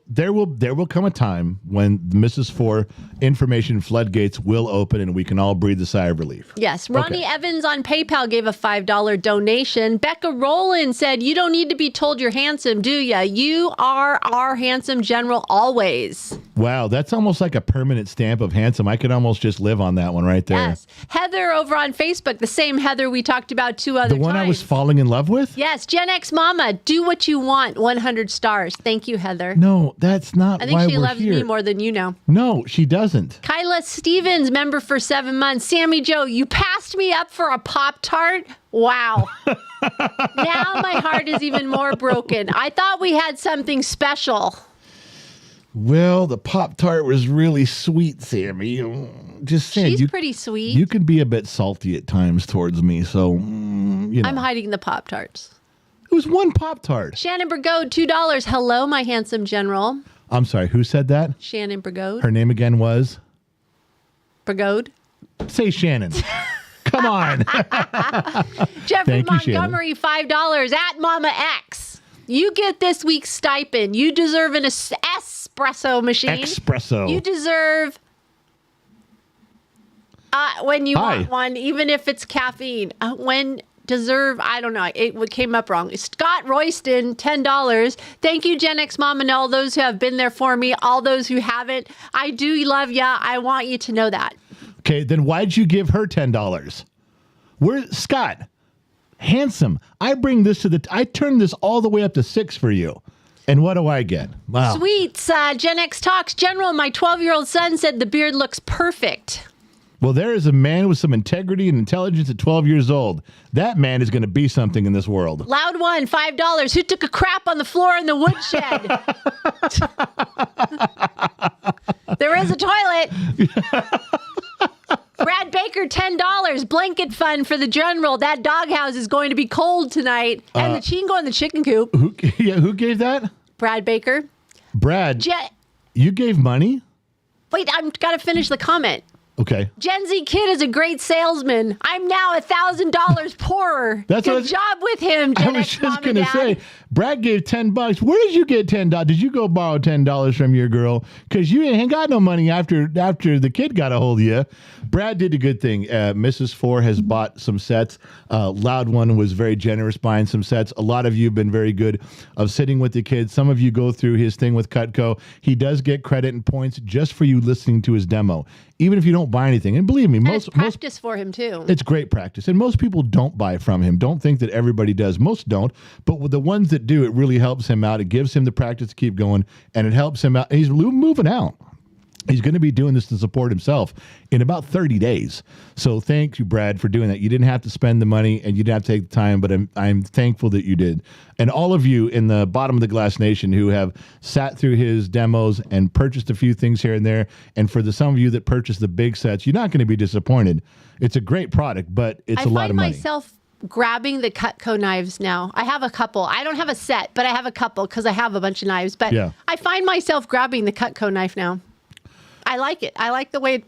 there will come a time when Mrs. 4 information floodgates will open and we can all breathe a sigh of relief. Yes, Ronnie Evans on PayPal gave a $5 donation. Becca Rowland said, "You don't need to be told you're handsome, do ya? You are our handsome general always." Wow, that's almost like a permanent stamp of handsome. I could almost just live on that one right there. Yes, Heather over on Facebook, the same Heather we talked about 2 other times. The one I was falling in love with? Yes, Gen X Mama, do what you want, 100 stars. Thank you, Heather. No, that's not why we're here. I think she loves me more than you know. No, she doesn't. Kyla Stevens, member for 7 months. Sammy Joe, you passed me up for a Pop-Tart? Wow. Now my heart is even more broken. I thought we had something special. Well, the Pop-Tart was really sweet, Sammy. Just saying. She's pretty sweet. You can be a bit salty at times towards me, so, you know. I'm hiding the Pop-Tarts. It was one Pop-Tart. Shannon Burgode, $2. Hello, my handsome general. I'm sorry, who said that? Shannon Burgode. Her name again was? Burgode. Say Shannon. Come on. Jeffrey Montgomery, $5. At Mama X. You get this week's stipend. You deserve an espresso machine. Espresso. You deserve when you want one, even if it's caffeine. I don't know. It came up wrong. Scott Royston, $10. Thank you, Gen X Mom, and all those who have been there for me. All those who haven't. I do love ya. I want you to know that. Okay, then why'd you give her $10? Scott? Handsome. I turn this all the way up to 6 for you. And what do I get? Wow. Sweets. Gen X Talks. General, my 12-year-old son said the beard looks perfect. Well, there is a man with some integrity and intelligence at 12 years old. That man is going to be something in this world. Loud one, $5. Who took a crap on the floor in the woodshed? There is a toilet. Brad Baker, $10. Blanket fund for the general. That doghouse is going to be cold tonight. And the chingo in the chicken coop. Who gave that? Brad Baker. Brad, you gave money? Wait, I've got to finish the comment. Okay. Gen Z Kid is a great salesman. I'm now $1,000 poorer. Good job with him, Gen I was X just Mom going to say, Brad gave $10. Where did you get $10? Did you go borrow $10 from your girl? Because you ain't got no money after the kid got a hold of you. Brad did a good thing. Mrs. 4 has bought some sets. Loud One was very generous buying some sets. A lot of you have been very good of sitting with the kids. Some of you go through his thing with Cutco. He does get credit and points just for you listening to his demo, even if you don't buy anything. And believe me, it's practice for him too. It's great practice. And most people don't buy from him. Don't think that everybody does. Most don't. But with the ones that do, it really helps him out. It gives him the practice to keep going, and it helps him out. He's moving out. He's going to be doing this to support himself in about 30 days. So thank you, Brad, for doing that. You didn't have to spend the money and you didn't have to take the time, but I'm thankful that you did. And all of you in the bottom of the Glass Nation who have sat through his demos and purchased a few things here and there, and for some of you that purchased the big sets, you're not going to be disappointed. It's a great product, but it's a lot of money. I find myself grabbing the Cutco knives now. I have a couple. I don't have a set, but I have a couple because I have a bunch of knives. But I find myself grabbing the Cutco knife now. I like it. I like the way.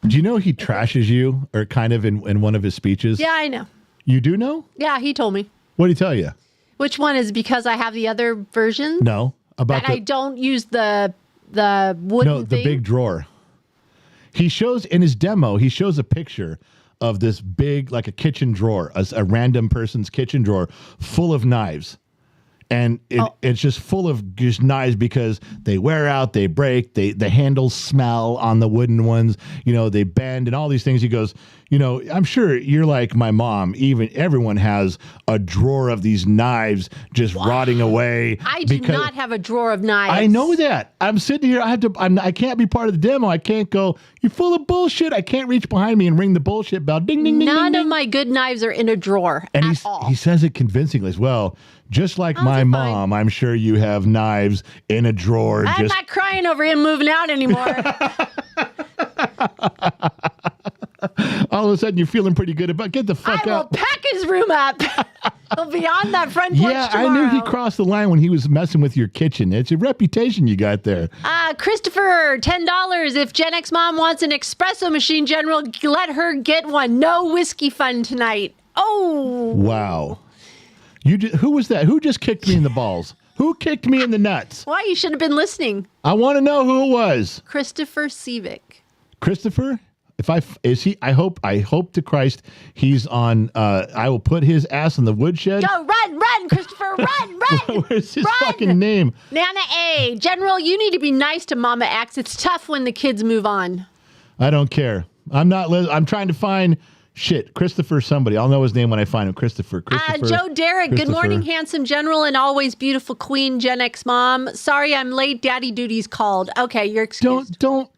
Do you know he trashes you, or kind of in one of his speeches? Yeah, I know. You do know? Yeah, he told me. What did he tell you? Which one is because I have the other version? No, about I don't use the wooden the big drawer. He shows in his demo. He shows a picture of this big, like a kitchen drawer, a random person's kitchen drawer full of knives. And it's just full of just knives because they wear out, they break, the handles smell on the wooden ones, they bend and all these things. He goes, I'm sure you're like my mom. Everyone has a drawer of these knives just rotting away. I do not have a drawer of knives. I know that. I'm sitting here. I can't be part of the demo. I can't go, you're full of bullshit. I can't reach behind me and ring the bullshit bell. Ding, ding, ding. None ding, of my good knives are in a drawer and at all. He says it convincingly as well. Just like my mom, I'm sure you have knives in a drawer. I'm not crying over him moving out anymore. All of a sudden, you're feeling pretty good about get the fuck I will out. pack his room up. He'll be on that front porch Yeah, tomorrow. I knew he crossed the line when he was messing with your kitchen. It's a reputation you got there. Christopher, $10. If Gen X mom wants an espresso machine, General, let her get one. No whiskey fun tonight. Oh. Wow. Who was that? Who just kicked me in the balls? Who kicked me in the nuts? Why? You should have been listening. I want to know who it was. Christopher Seavick. Christopher? I hope to Christ he's on. I will put his ass in the woodshed. Go, run, Christopher, run. Where's his fucking name? Nana A. General, you need to be nice to Mama X. It's tough when the kids move on. I don't care. I'm trying to find Christopher somebody. I'll know his name when I find him. Christopher. Joe Derrick. Good morning, handsome general and always beautiful queen, Gen X mom. Sorry I'm late. Daddy duty's called. Okay, you're excused. Don't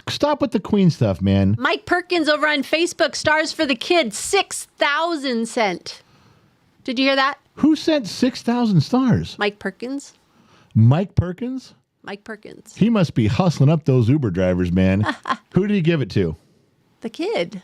stop with the queen stuff, man. Mike Perkins over on Facebook. Stars for the kids. 6,000 sent. Did you hear that? Who sent 6,000 stars? Mike Perkins. Mike Perkins? Mike Perkins. He must be hustling up those Uber drivers, man. Who did he give it to? The kid.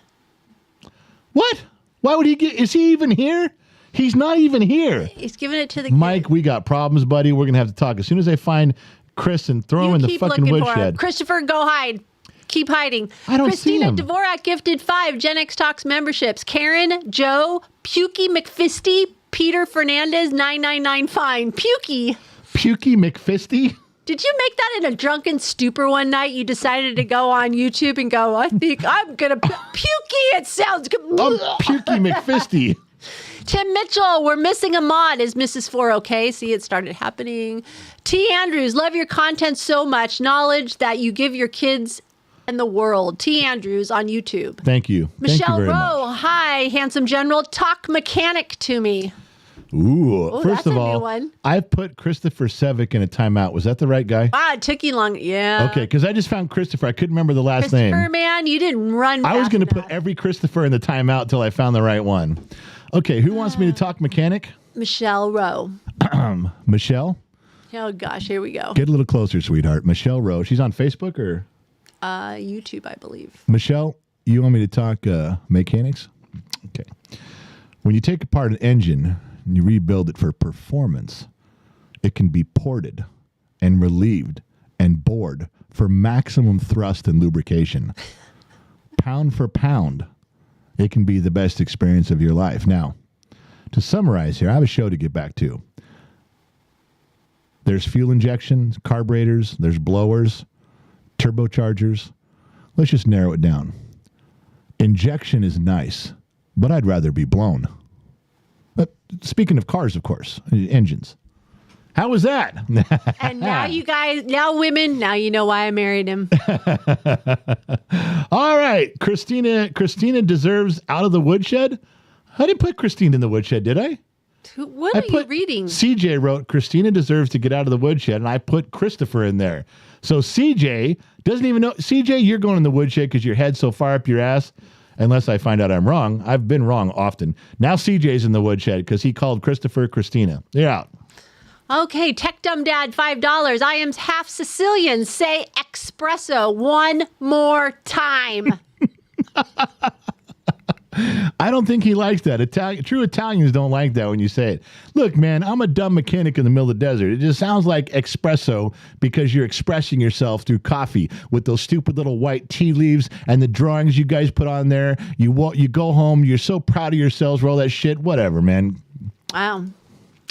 What? Why would he is he even here? He's not even here. He's giving it to the kid. Mike, we got problems, buddy. We're going to have to talk. As soon as I find Chris and throw him in the fucking woodshed. Christopher, go hide. Keep hiding. I don't see him. Christina Dvorak gifted 5 Gen X Talks memberships. Karen, Joe, Pukey McFisty, Peter Fernandez, 999 fine. Pukey McFisty? Did you make that in a drunken stupor one night? You decided to go on YouTube and go, I think I'm going to... Pukey, it sounds good. Pukey McFisty. Tim Mitchell, we're missing a mod. Is Mrs. 4 okay? See, it started happening. T. Andrews, love your content so much. Knowledge that you give your kids and the world. T. Andrews on YouTube. Thank you. Michelle Thank you very Rowe, much. hi, handsome general. Talk mechanic to me. Ooh, first that's of a new all, one. I've put Christopher Sevick in a timeout. Was that the right guy? Wow, it took you long. Yeah. Okay, because I just found Christopher. I couldn't remember the last name. Christopher, man, you didn't run I was fast going to put enough. every Christopher in the timeout till I found the right one. Okay, who wants me to talk mechanic? Michelle Rowe. Michelle? Oh, gosh, here we go. Get a little closer, sweetheart. Michelle Rowe. She's on Facebook or? YouTube, I believe. Michelle, you want me to talk mechanics? Okay. When you take apart an engine and you rebuild it for performance, it can be ported and relieved and bored for maximum thrust and lubrication. Pound for pound, it can be the best experience of your life. Now, to summarize here, I have a show to get back to. There's fuel injections, carburetors, there's blowers, turbochargers. Let's just narrow it down. Injection is nice, but I'd rather be blown. Speaking of cars, of course, engines. How was that? And now you guys, now women, now you know why I married him. All right. Christina deserves out of the woodshed. I didn't put Christina in the woodshed, did I? What are you reading? CJ wrote, Christina deserves to get out of the woodshed, and I put Christopher in there. So CJ doesn't even know. CJ, you're going in the woodshed because your head's so far up your ass. Unless I find out I'm wrong. I've been wrong often. Now CJ's in the woodshed because he called Christopher Christina. They're out. Okay, Tech Dumb Dad, $5. I am half Sicilian. Say espresso one more time. I don't think he likes that. True Italians don't like that when you say it. Look, man, I'm a dumb mechanic in the middle of the desert. It just sounds like espresso because you're expressing yourself through coffee with those stupid little white tea leaves and the drawings you guys put on there. You go home, you're so proud of yourselves for all that shit. Whatever, man. Wow.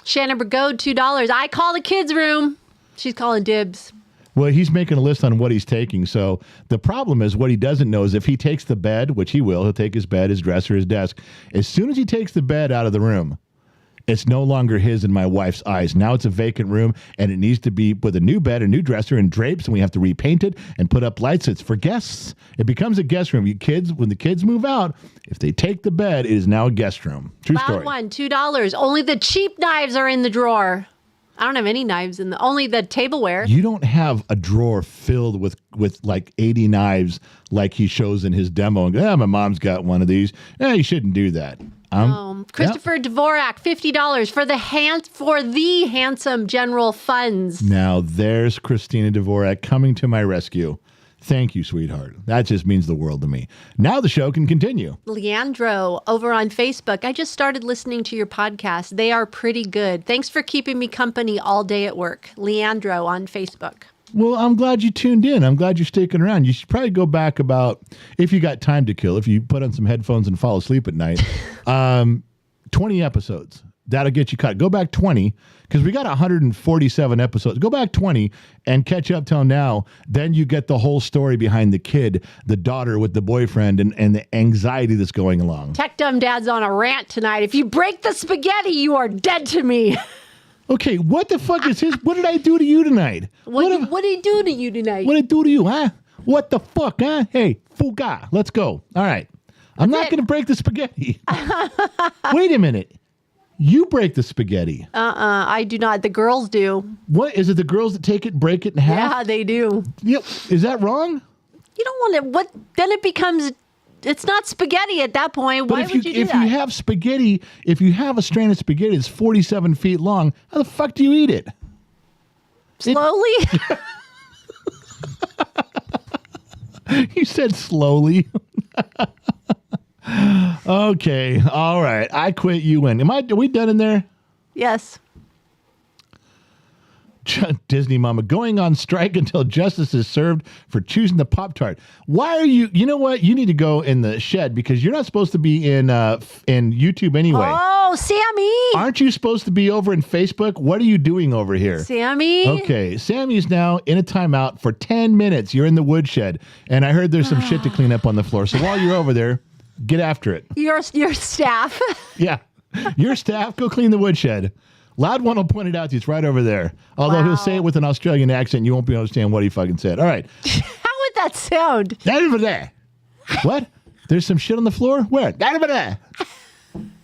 Shannon Burgode, $2. I call the kids' room. She's calling dibs. Well, he's making a list on what he's taking. So the problem is what he doesn't know is if he takes the bed, which he will, he'll take his bed, his dresser, his desk. As soon as he takes the bed out of the room, it's no longer his and my wife's eyes. Now it's a vacant room, and it needs to be with a new bed, a new dresser, and drapes, and we have to repaint it and put up lights. It's for guests. It becomes a guest room. When the kids move out, if they take the bed, it is now a guest room. True Loud story. one, $2. Only the cheap knives are in the drawer. I don't have any knives only the tableware. You don't have a drawer filled with like 80 knives like he shows in his demo. And my mom's got one of these. You shouldn't do that. Christopher Dvorak, $50 for the handsome general funds. Now there's Christina Dvorak coming to my rescue. Thank you, sweetheart. That just means the world to me. Now the show can continue. Leandro over on Facebook. I just started listening to your podcast. They are pretty good. Thanks for keeping me company all day at work. Leandro on Facebook. Well, I'm glad you tuned in. I'm glad you're sticking around. You should probably go back about, if you got time to kill, if you put on some headphones and fall asleep at night, 20 episodes. That'll get you caught. Go back 20, because we got 147 episodes. Go back 20 and catch up till now. Then you get the whole story behind the kid, the daughter with the boyfriend, and the anxiety that's going along. Tech Dumb Dad's on a rant tonight. If you break the spaghetti, you are dead to me. Okay, what the fuck is his? What did I do to you tonight? What did he do to you tonight? What did I do to you, huh? What the fuck, huh? Hey, fuga, let's go. All right. I'm not going to break the spaghetti. Wait a minute. You break the spaghetti. I do not. The girls do. What? Is it the girls that take it, break it in half? Yeah, they do. Yep. Is that wrong? You don't want to, what, then it becomes, it's not spaghetti at that point. Why would you do if that? you have spaghetti, if you have a strand of spaghetti that's 47 feet long, how the fuck do you eat it? Slowly? You said slowly. Okay. All right. I quit. You win. Are we done in there? Yes. Disney Mama going on strike until justice is served for choosing the Pop-Tart. Why are you? You know what? You need to go in the shed because you're not supposed to be in YouTube anyway. Oh, Sammy. Aren't you supposed to be over in Facebook? What are you doing over here? Sammy. Okay. Sammy's now in a timeout for 10 minutes. You're in the woodshed. And I heard there's some shit to clean up on the floor. So while you're over there, get after it. Your staff. Yeah. Your staff, go clean the woodshed. Loud One will point it out to you. It's right over there. Although he'll say it with an Australian accent, you won't be able to understand what he fucking said. All right. How would that sound? That over there. What? There's some shit on the floor? Where? That over there.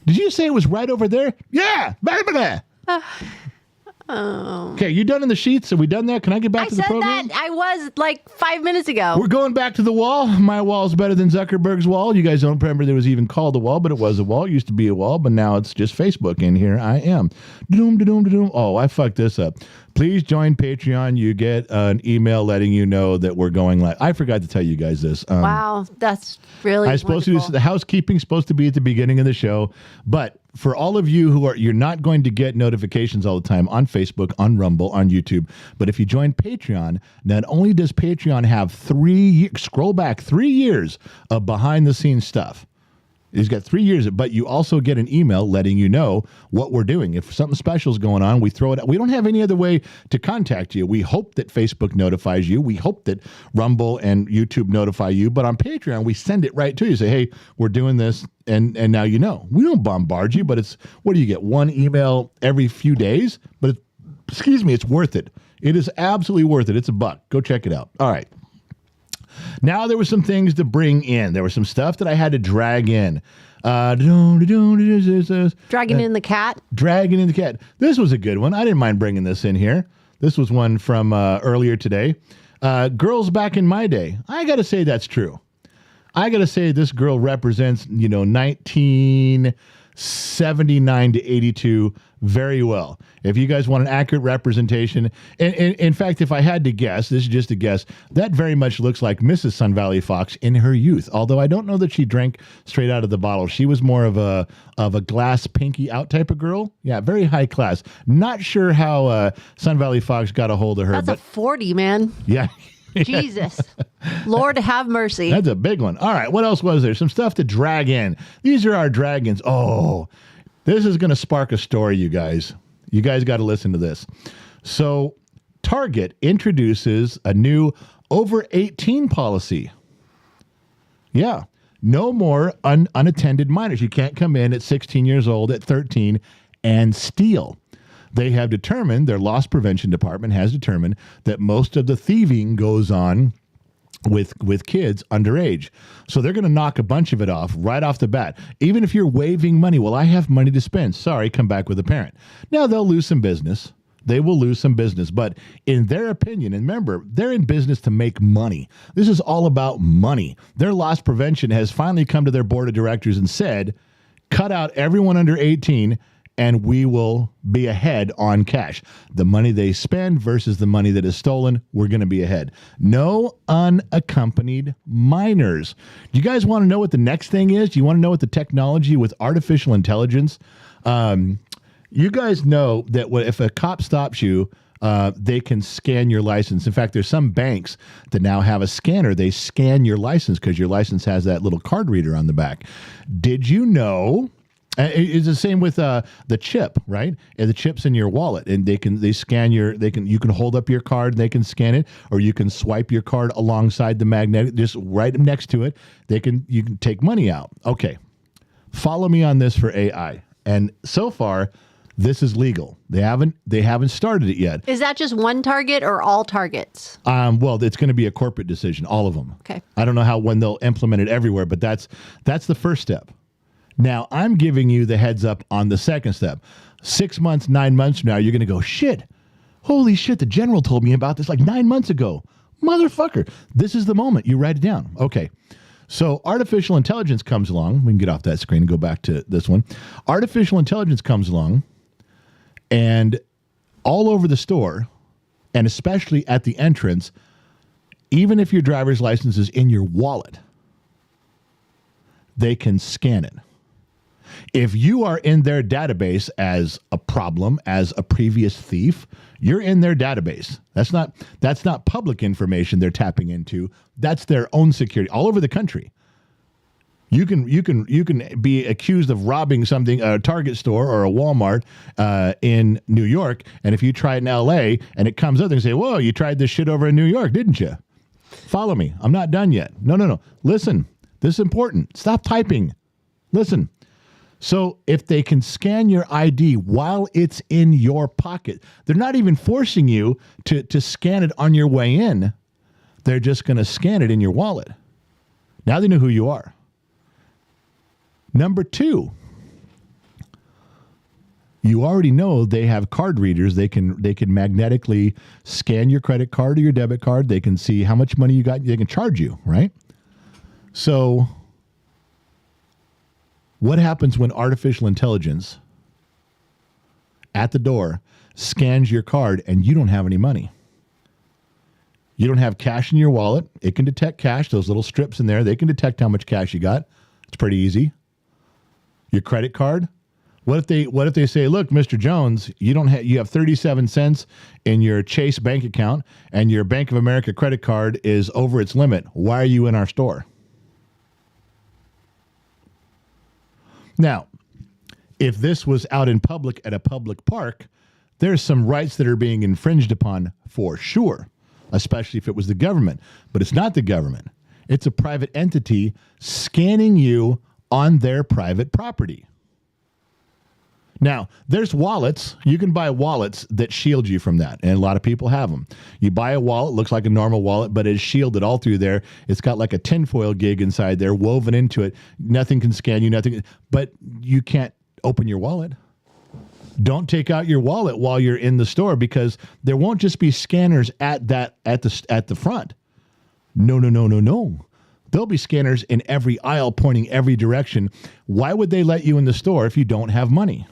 Did you say it was right over there? Yeah, right over there. Okay, you done in the sheets? Are we done that? Can I get back to the program? I said that. I was like 5 minutes ago. We're going back to the wall. My wall's better than Zuckerberg's wall. You guys don't remember there was even called a wall, but it was a wall. It used to be a wall, but now it's just Facebook, and here I am. Da-doom. Oh, I fucked this up. Please join Patreon. You get an email letting you know that we're going live. I forgot to tell you guys this. Wow, that's really wonderful. The housekeeping's supposed to be at the beginning of the show, but for all of you you're not going to get notifications all the time on Facebook, on Rumble, on YouTube. But if you join Patreon, not only does Patreon have scroll back 3 years of behind the scenes stuff. He's got 3 years, but you also get an email letting you know what we're doing. If something special is going on, we throw it out. We don't have any other way to contact you. We hope that Facebook notifies you. We hope that Rumble and YouTube notify you. But on Patreon, we send it right to you. Say, hey, we're doing this, and now you know. We don't bombard you, but it's, what do you get, one email every few days? But, it's worth it. It is absolutely worth it. It's $1. Go check it out. All right. Now there were some things to bring in. There was some stuff that I had to drag in. Dragging in the cat. Dragging in the cat. This was a good one. I didn't mind bringing this in here. This was one from earlier today. Girls back in my day. I got to say that's true. I got to say this girl represents, 1979 to 82 very well. If you guys want an accurate representation, and in fact, if I had to guess, this is just a guess, that very much looks like Mrs. Sun Valley Fox in her youth. Although I don't know that she drank straight out of the bottle. She was more of a glass pinky out type of girl. Yeah, very high class. Not sure how Sun Valley Fox got a hold of her. That's a 40, man. Yeah. Jesus. Lord have mercy. That's a big one. All right. What else was there? Some stuff to drag in. These are our dragons. Oh, this is going to spark a story, you guys. You guys got to listen to this. So Target introduces a new over 18 policy. Yeah. No more unattended minors. You can't come in at 16 years old, at 13, and steal. They have determined, their loss prevention department has determined, that most of the thieving goes on with kids underage. So they're going to knock a bunch of it off right off the bat. Even if you're waiving money, well, I have money to spend. Sorry, come back with a parent. Now, they'll lose some business. They will lose some business. But in their opinion, and remember, they're in business to make money. This is all about money. Their loss prevention has finally come to their board of directors and said, cut out everyone under 18 and we will be ahead on cash. The money they spend versus the money that is stolen, we're going to be ahead. No unaccompanied minors. Do you guys want to know what the next thing is? Do you want to know what the technology with artificial intelligence? You guys know that if a cop stops you, they can scan your license. In fact, there's some banks that now have a scanner. They scan your license because your license has that little card reader on the back. Did you know? It's the same with the chip, right? And the chip's in your wallet, and they scan you can hold up your card, and they can scan it, or you can swipe your card alongside the magnetic, just right next to it. You can take money out. Okay, follow me on this for AI. And so far, this is legal. They haven't started it yet. Is that just one target or all targets? Well, it's going to be a corporate decision, all of them. Okay. I don't know when they'll implement it everywhere, but that's the first step. Now, I'm giving you the heads up on the second step. 6 months, 9 months from now, you're going to go, shit, holy shit, the general told me about this like 9 months ago. Motherfucker, this is the moment. You write it down. Okay. So artificial intelligence comes along. We can get off that screen and go back to this one. Artificial intelligence comes along, and all over the store, and especially at the entrance, even if your driver's license is in your wallet, they can scan it. If you are in their database as a problem, as a previous thief, you're in their database. That's not public information they're tapping into. That's their own security all over the country. You can be accused of robbing something, a Target store or a Walmart in New York, and if you try it in LA and it comes up, they say, "Whoa, you tried this shit over in New York, didn't you?" Follow me. I'm not done yet. No. Listen, this is important. Stop typing. Listen. So if they can scan your ID while it's in your pocket, they're not even forcing you to scan it on your way in. They're just going to scan it in your wallet. Now they know who you are. Number 2, you already know they have card readers. They can magnetically scan your credit card or your debit card. They can see how much money you got. They can charge you, right? So what happens when artificial intelligence at the door scans your card and you don't have any money? You don't have cash in your wallet. It can detect cash. Those little strips in there, they can detect how much cash you got. It's pretty easy. Your credit card. What if they say, "Look, Mr. Jones, you have 37 cents in your Chase bank account and your Bank of America credit card is over its limit. Why are you in our store?" Now, if this was out in public at a public park, there's some rights that are being infringed upon for sure, especially if it was the government. But it's not the government. It's a private entity scanning you on their private property. Now, there's wallets. You can buy wallets that shield you from that, and a lot of people have them. You buy a wallet, looks like a normal wallet, but it's shielded all through there. It's got like a tinfoil gig inside there, woven into it. Nothing can scan you, but you can't open your wallet. Don't take out your wallet while you're in the store, because there won't just be scanners at the front. No. There'll be scanners in every aisle pointing every direction. Why would they let you in the store if you don't have money?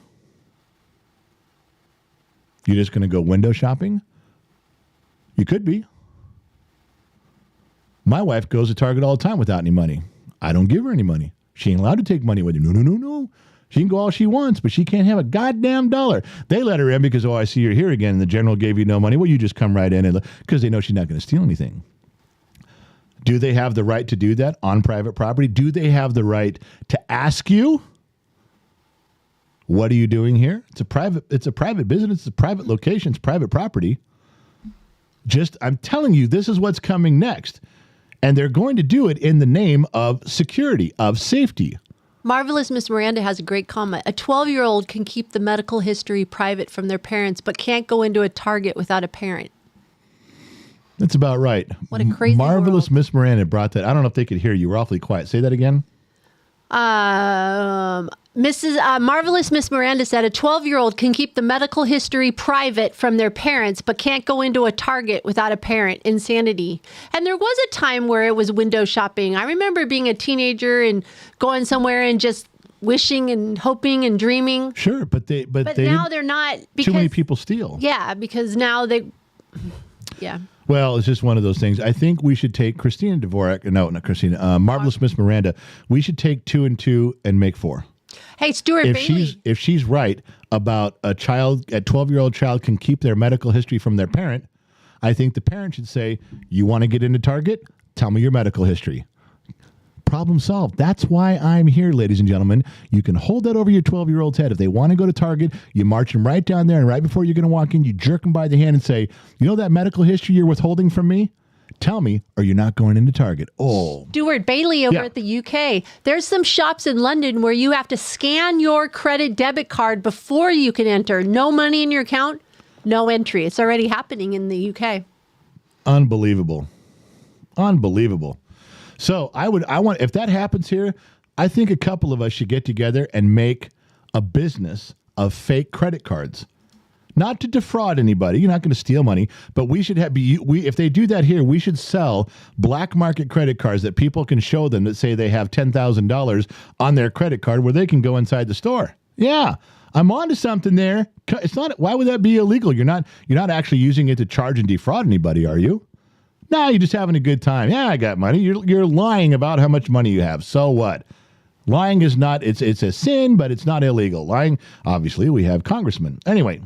You're just going to go window shopping? You could be. My wife goes to Target all the time without any money. I don't give her any money. She ain't allowed to take money with her. No. She can go all she wants, but she can't have a goddamn dollar. They let her in because, I see you're here again, and the general gave you no money. Well, you just come right in, because they know she's not going to steal anything. Do they have the right to do that on private property? Do they have the right to ask you, "What are you doing here?" It's a private business. It's a private location. It's private property. I'm telling you, this is what's coming next. And they're going to do it in the name of security, of safety. Marvelous Miss Miranda has a great comment. A 12-year-old can keep the medical history private from their parents, but can't go into a Target without a parent. That's about right. What a crazy Marvelous world. Miss Miranda brought that. I don't know if they could hear you. We're awfully quiet. Say that again. Marvelous Miss Miranda said a 12-year-old can keep the medical history private from their parents, but can't go into a Target without a parent. Insanity. And there was a time where it was window shopping. I remember being a teenager and going somewhere and just wishing and hoping and dreaming. Sure, but now they're not, because too many people steal. Yeah, because now yeah. Well, it's just one of those things. I think we should take Christina Dvorak. No, not Christina. Marvelous Miss Miranda. We should take 2 and 2 and make 4. Hey, Stuart Bailey. If she's right about a 12-year-old child can keep their medical history from their parent, I think the parent should say, you want to get into Target? Tell me your medical history. Problem solved. That's why I'm here, ladies and gentlemen. You can hold that over your 12-year-old's head. If they want to go to Target, you march them right down there, and right before you're going to walk in, you jerk them by the hand and say, you know that medical history you're withholding from me? Tell me, or you're not going into Target. Oh. Stuart Bailey over at the UK. There's some shops in London where you have to scan your credit debit card before you can enter. No money in your account, no entry. It's already happening in the UK. Unbelievable. So if that happens here, I think a couple of us should get together and make a business of fake credit cards. Not to defraud anybody. You're not going to steal money, but we should if they do that here, we should sell black market credit cards that people can show them that say they have $10,000 on their credit card where they can go inside the store. Yeah. I'm onto something there. It's not. Why would that be illegal? You're not actually using it to charge and defraud anybody, are you? No, you're just having a good time. Yeah, I got money. You're lying about how much money you have. So what? Lying is not, it's a sin, but it's not illegal. Lying, obviously, we have congressmen. Anyway,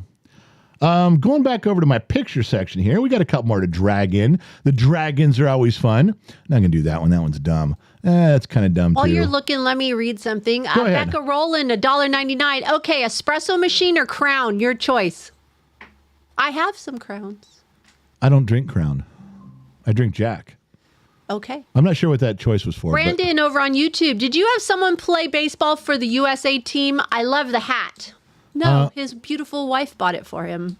going back over to my picture section here, we got a couple more to drag in. The dragons are always fun. I'm not going to do that one. That one's dumb. That's kind of dumb, too. While you're looking, let me read something. Go ahead. Becca Rowland, $1.99. Okay, espresso machine or Crown? Your choice. I have some Crowns. I don't drink Crown. I drink Jack. Okay. I'm not sure what that choice was for. Brandon over on YouTube. Did you have someone play baseball for the USA team? I love the hat. No, his beautiful wife bought it for him.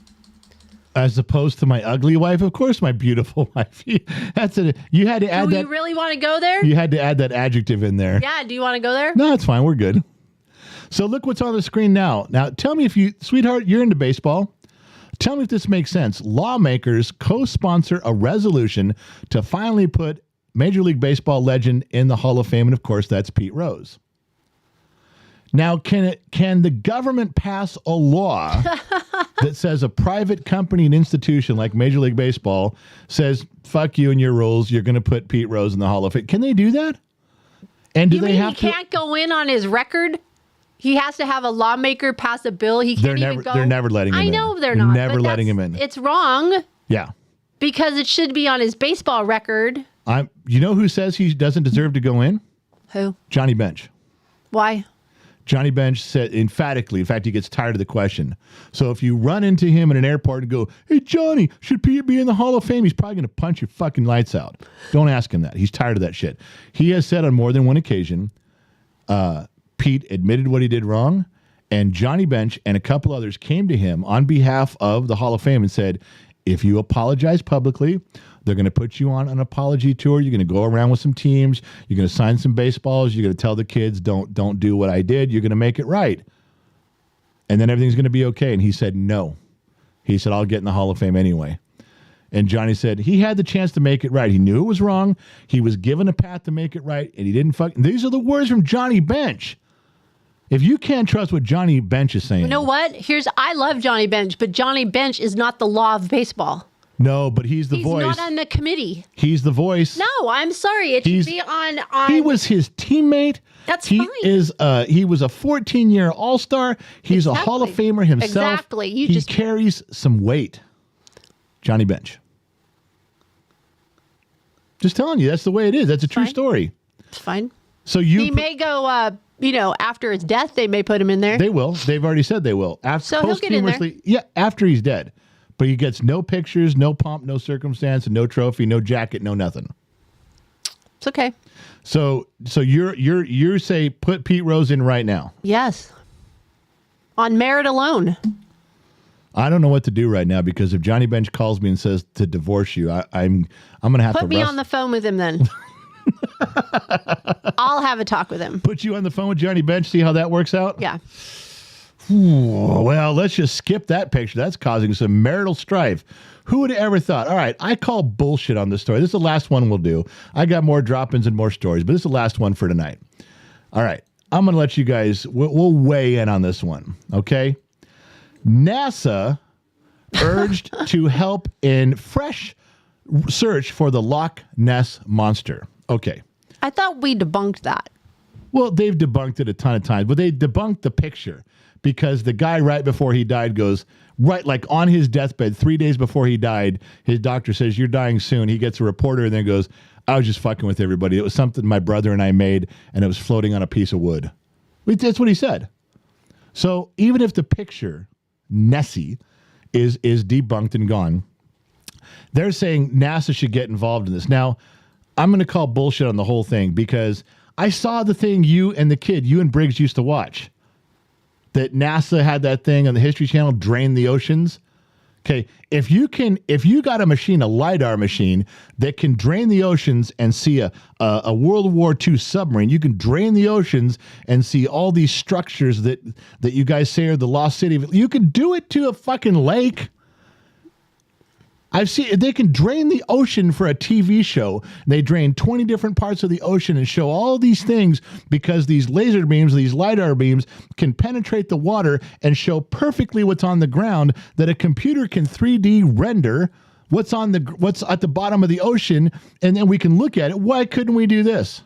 As opposed to my ugly wife? Of course, my beautiful wife. You had to add that. Do you really want to go there? You had to add that adjective in there. Yeah, do you want to go there? No, it's fine. We're good. So look what's on the screen now. Now, tell me sweetheart, you're into baseball. Tell me if this makes sense. Lawmakers co-sponsor a resolution to finally put Major League Baseball legend in the Hall of Fame, and of course, that's Pete Rose. Now, can the government pass a law that says a private company and institution like Major League Baseball says, fuck you and your rules, you're going to put Pete Rose in the Hall of Fame? Can they do that? And do they have to? He can't go in on his record? He has to have a lawmaker pass a bill. He can't even go. They're never letting him in. I know they're not. Never letting him in. It's wrong. Yeah. Because it should be on his baseball record. You know who says he doesn't deserve to go in? Who? Johnny Bench. Why? Johnny Bench said emphatically, in fact, he gets tired of the question. So if you run into him in an airport and go, hey, Johnny, should Pete be in the Hall of Fame? He's probably going to punch your fucking lights out. Don't ask him that. He's tired of that shit. He has said on more than one occasion, Pete admitted what he did wrong, and Johnny Bench and a couple others came to him on behalf of the Hall of Fame and said, if you apologize publicly, they're going to put you on an apology tour. You're going to go around with some teams. You're going to sign some baseballs. You're going to tell the kids, don't do what I did. You're going to make it right. And then everything's going to be okay. And he said, no. He said, I'll get in the Hall of Fame anyway. And Johnny said he had the chance to make it right. He knew it was wrong. He was given a path to make it right, and he didn't These are the words from Johnny Bench. If you can't trust what Johnny Bench is saying. You know what? I love Johnny Bench, but Johnny Bench is not the law of baseball. No, but he's the voice. He's not on the committee. He's the voice. No, I'm sorry. It should be on. He was his teammate. That's fine. He was a 14-year All-Star. He's a Hall of Famer himself. Exactly. He carries some weight. Johnny Bench. Just telling you, that's the way it is. That's a true story. It's fine. So he may go, after his death, they may put him in there. They will. They've already said they will. So he'll get in there. Yeah, after he's dead. But he gets no pictures, no pomp, no circumstance, and no trophy, no jacket, no nothing. It's okay. So you say put Pete Rose in right now. Yes. On merit alone. I don't know what to do right now because if Johnny Bench calls me and says to divorce you, I'm going to have to put me on the phone with him then. I'll have a talk with him. Put you on the phone with Johnny Bench, see how that works out? Yeah. Well, let's just skip that picture. That's causing some marital strife. Who would have ever thought? All right, I call bullshit on this story. This is the last one we'll do. I got more drop-ins and more stories, but this is the last one for tonight. All right. I'm going to let you guys, we'll weigh in on this one, okay? NASA urged to help in fresh search for the Loch Ness monster. Okay. I thought we debunked that. Well, they've debunked it a ton of times, but they debunked the picture because the guy right before he died goes, right, like on his deathbed, 3 days before he died, his doctor says, you're dying soon. He gets a reporter and then goes, I was just fucking with everybody. It was something my brother and I made, and it was floating on a piece of wood. That's what he said. So even if the picture, Nessie, is debunked and gone, they're saying NASA should get involved in this. Now, I'm going to call bullshit on the whole thing because I saw the thing you and Briggs used to watch. That NASA had that thing on the History Channel, Drain the Oceans. Okay, if you got a machine, a LiDAR machine that can drain the oceans and see a World War II submarine, you can drain the oceans and see all these structures that you guys say are the lost city. You can do it to a fucking lake. I've seen they can drain the ocean for a TV show. They drain 20 different parts of the ocean and show all these things because these laser beams, these LiDAR beams can penetrate the water and show perfectly what's on the ground that a computer can 3D render what's at the bottom of the ocean, and then we can look at it. Why couldn't we do this?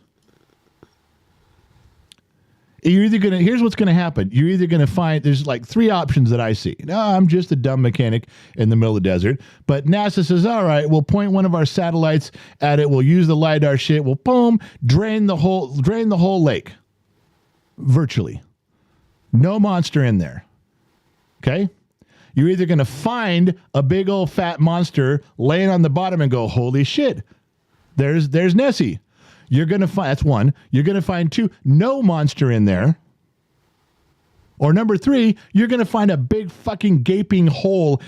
Here's what's going to happen. You're either going to find, there's like three options that I see. No, I'm just a dumb mechanic in the middle of the desert. But NASA says, all right, we'll point one of our satellites at it. We'll use the LiDAR shit. We'll boom, drain the whole lake. Virtually. No monster in there. Okay? You're either going to find a big old fat monster laying on the bottom and go, holy shit, there's Nessie. You're going to find, that's one. You're going to find two, no monster in there. Or number three, you're going to find a big fucking gaping hole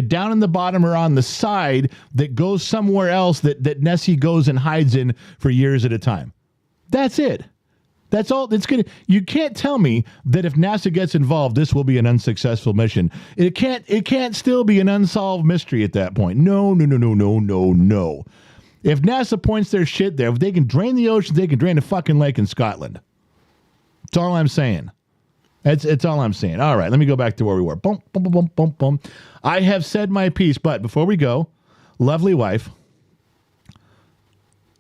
down in the bottom or on the side that goes somewhere else that Nessie goes and hides in for years at a time. That's it. That's all. You can't tell me that if NASA gets involved, this will be an unsuccessful mission. It can't still be an unsolved mystery at that point. No. If NASA points their shit there, if they can drain the ocean, they can drain a fucking lake in Scotland. That's all I'm saying. It's all I'm saying. All right, let me go back to where we were. Boom, boom, boom, boom, boom, boom. I have said my piece, but before we go, lovely wife,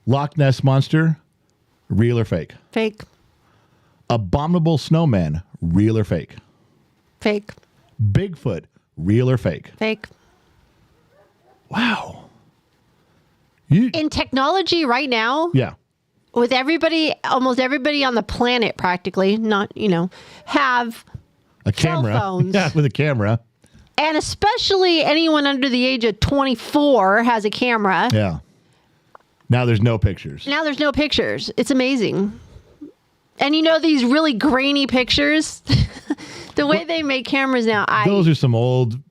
Loch Ness monster, real or fake? Fake. Abominable snowman, real or fake? Fake. Bigfoot, real or fake? Fake. Wow. In technology right now, yeah, with almost everybody on the planet practically, have a camera. Cell phones. Yeah, with a camera. And especially anyone under the age of 24 has a camera. Yeah. Now there's no pictures. It's amazing. And these really grainy pictures, the way they make cameras now.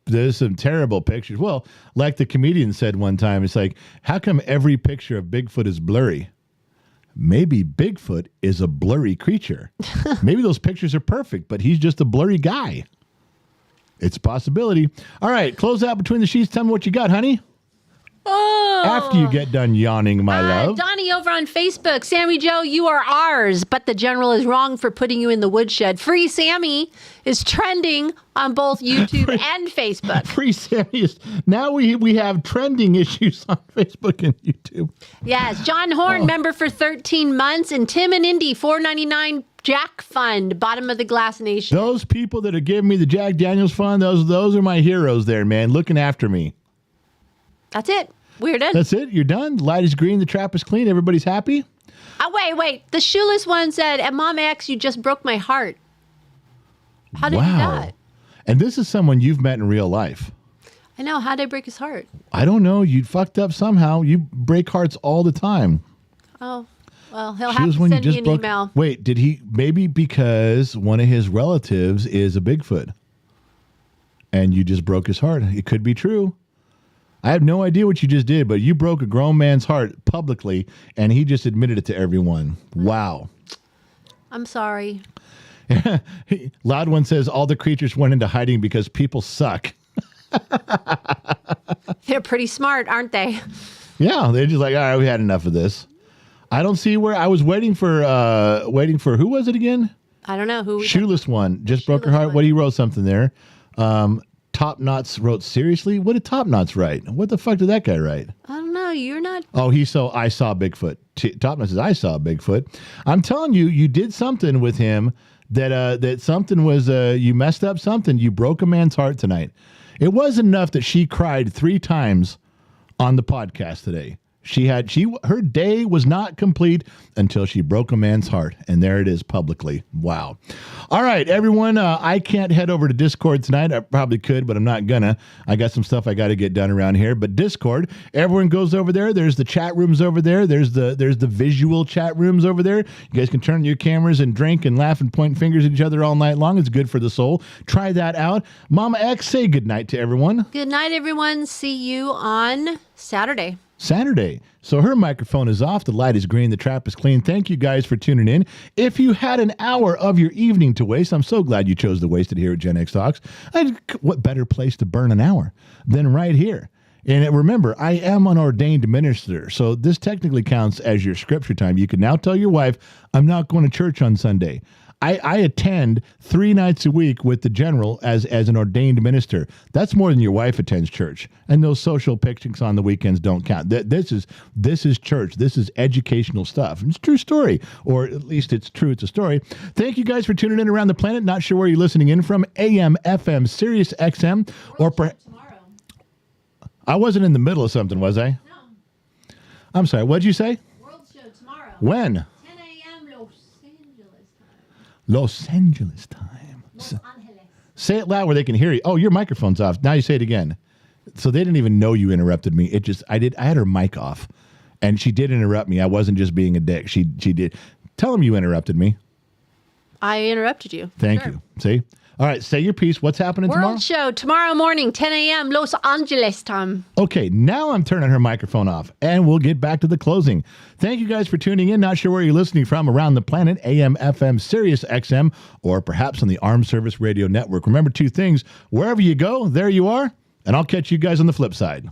There's some terrible pictures. Well, like the comedian said one time, it's like, how come every picture of Bigfoot is blurry? Maybe Bigfoot is a blurry creature. Maybe those pictures are perfect, but he's just a blurry guy. It's a possibility. All right, close out between the sheets. Tell me what you got, honey. Oh. After you get done yawning, my love. Donnie over on Facebook. Sammy Joe, you are ours, but the general is wrong for putting you in the woodshed. Free Sammy is trending on both YouTube and Facebook. Free Sammy is now we have trending issues on Facebook and YouTube. Yes, John Horn, member for 13 months, and Tim and Indy, $4.99 Jack Fund, bottom of the Glass Nation. Those people that are giving me the Jack Daniels Fund, those are my heroes there, man, looking after me. That's it. We're done. That's it? You're done? Light is green, the trap is clean, everybody's happy? Wait. The shoeless one said, at Mom X, you just broke my heart. How did he do that? And this is someone you've met in real life. I know. How did I break his heart? I don't know. You fucked up somehow. You break hearts all the time. Oh, well, he'll have to send me an email. Wait, did he? Maybe because one of his relatives is a Bigfoot. And you just broke his heart. It could be true. I have no idea what you just did, but you broke a grown man's heart publicly, and he just admitted it to everyone. Wow. I'm sorry. Loud One says all the creatures went into hiding because people suck. They're pretty smart, aren't they? Yeah, they're just like, all right, we had enough of this. I don't see where I was waiting for who was it again? I don't know who. Shoeless one just broke her heart. What he wrote something there. Top Knots wrote seriously. What did Top Knots write? What the fuck did that guy write? I don't know. You're not. Oh, I saw Bigfoot. Top Knots says I saw Bigfoot. I'm telling you, you did something with him that something was you messed up something. You broke a man's heart tonight. It wasn't enough that she cried 3 times on the podcast today. Her day was not complete until she broke a man's heart, and there it is publicly. Wow. All right, everyone, I can't head over to Discord tonight. I probably could, but I'm not gonna. I got some stuff I got to get done around here. But Discord, everyone goes over there. There's the chat rooms over there. There's the visual chat rooms over there. You guys can turn your cameras and drink and laugh and point fingers at each other all night long. It's good for the soul. Try that out. Mama X, say good night to everyone. Good night, everyone. See you on Saturday. So her microphone is off. The light is green. The trap is clean. Thank you guys for tuning in. If you had an hour of your evening to waste, I'm so glad you chose to waste it here at Gen X Talks. What better place to burn an hour than right here? And remember, I am an ordained minister, so this technically counts as your scripture time. You can now tell your wife, I'm not going to church on Sunday. I attend 3 nights a week with the general as an ordained minister. That's more than your wife attends church. And those social picnics on the weekends don't count. This is church. This is educational stuff. It's a true story, or at least it's true. It's a story. Thank you guys for tuning in around the planet. Not sure where you're listening in from. AM, FM, Sirius XM, or tomorrow. I wasn't in the middle of something, was I? No. I'm sorry. What'd you say? World show tomorrow. When? Los Angeles time. Los Angeles. Say it loud where they can hear you. Oh, your microphone's off. Now you say it again. So they didn't even know you interrupted me. I had her mic off, and she did interrupt me. I wasn't just being a dick. She did. Tell them you interrupted me. I interrupted you. Thank you. See? All right, say your piece. What's happening tomorrow? World show tomorrow morning, 10 a.m. Los Angeles time. Okay, now I'm turning her microphone off, and we'll get back to the closing. Thank you guys for tuning in. Not sure where you're listening from around the planet, AM, FM, Sirius XM, or perhaps on the Armed Service Radio Network. Remember 2 things. Wherever you go, there you are, and I'll catch you guys on the flip side.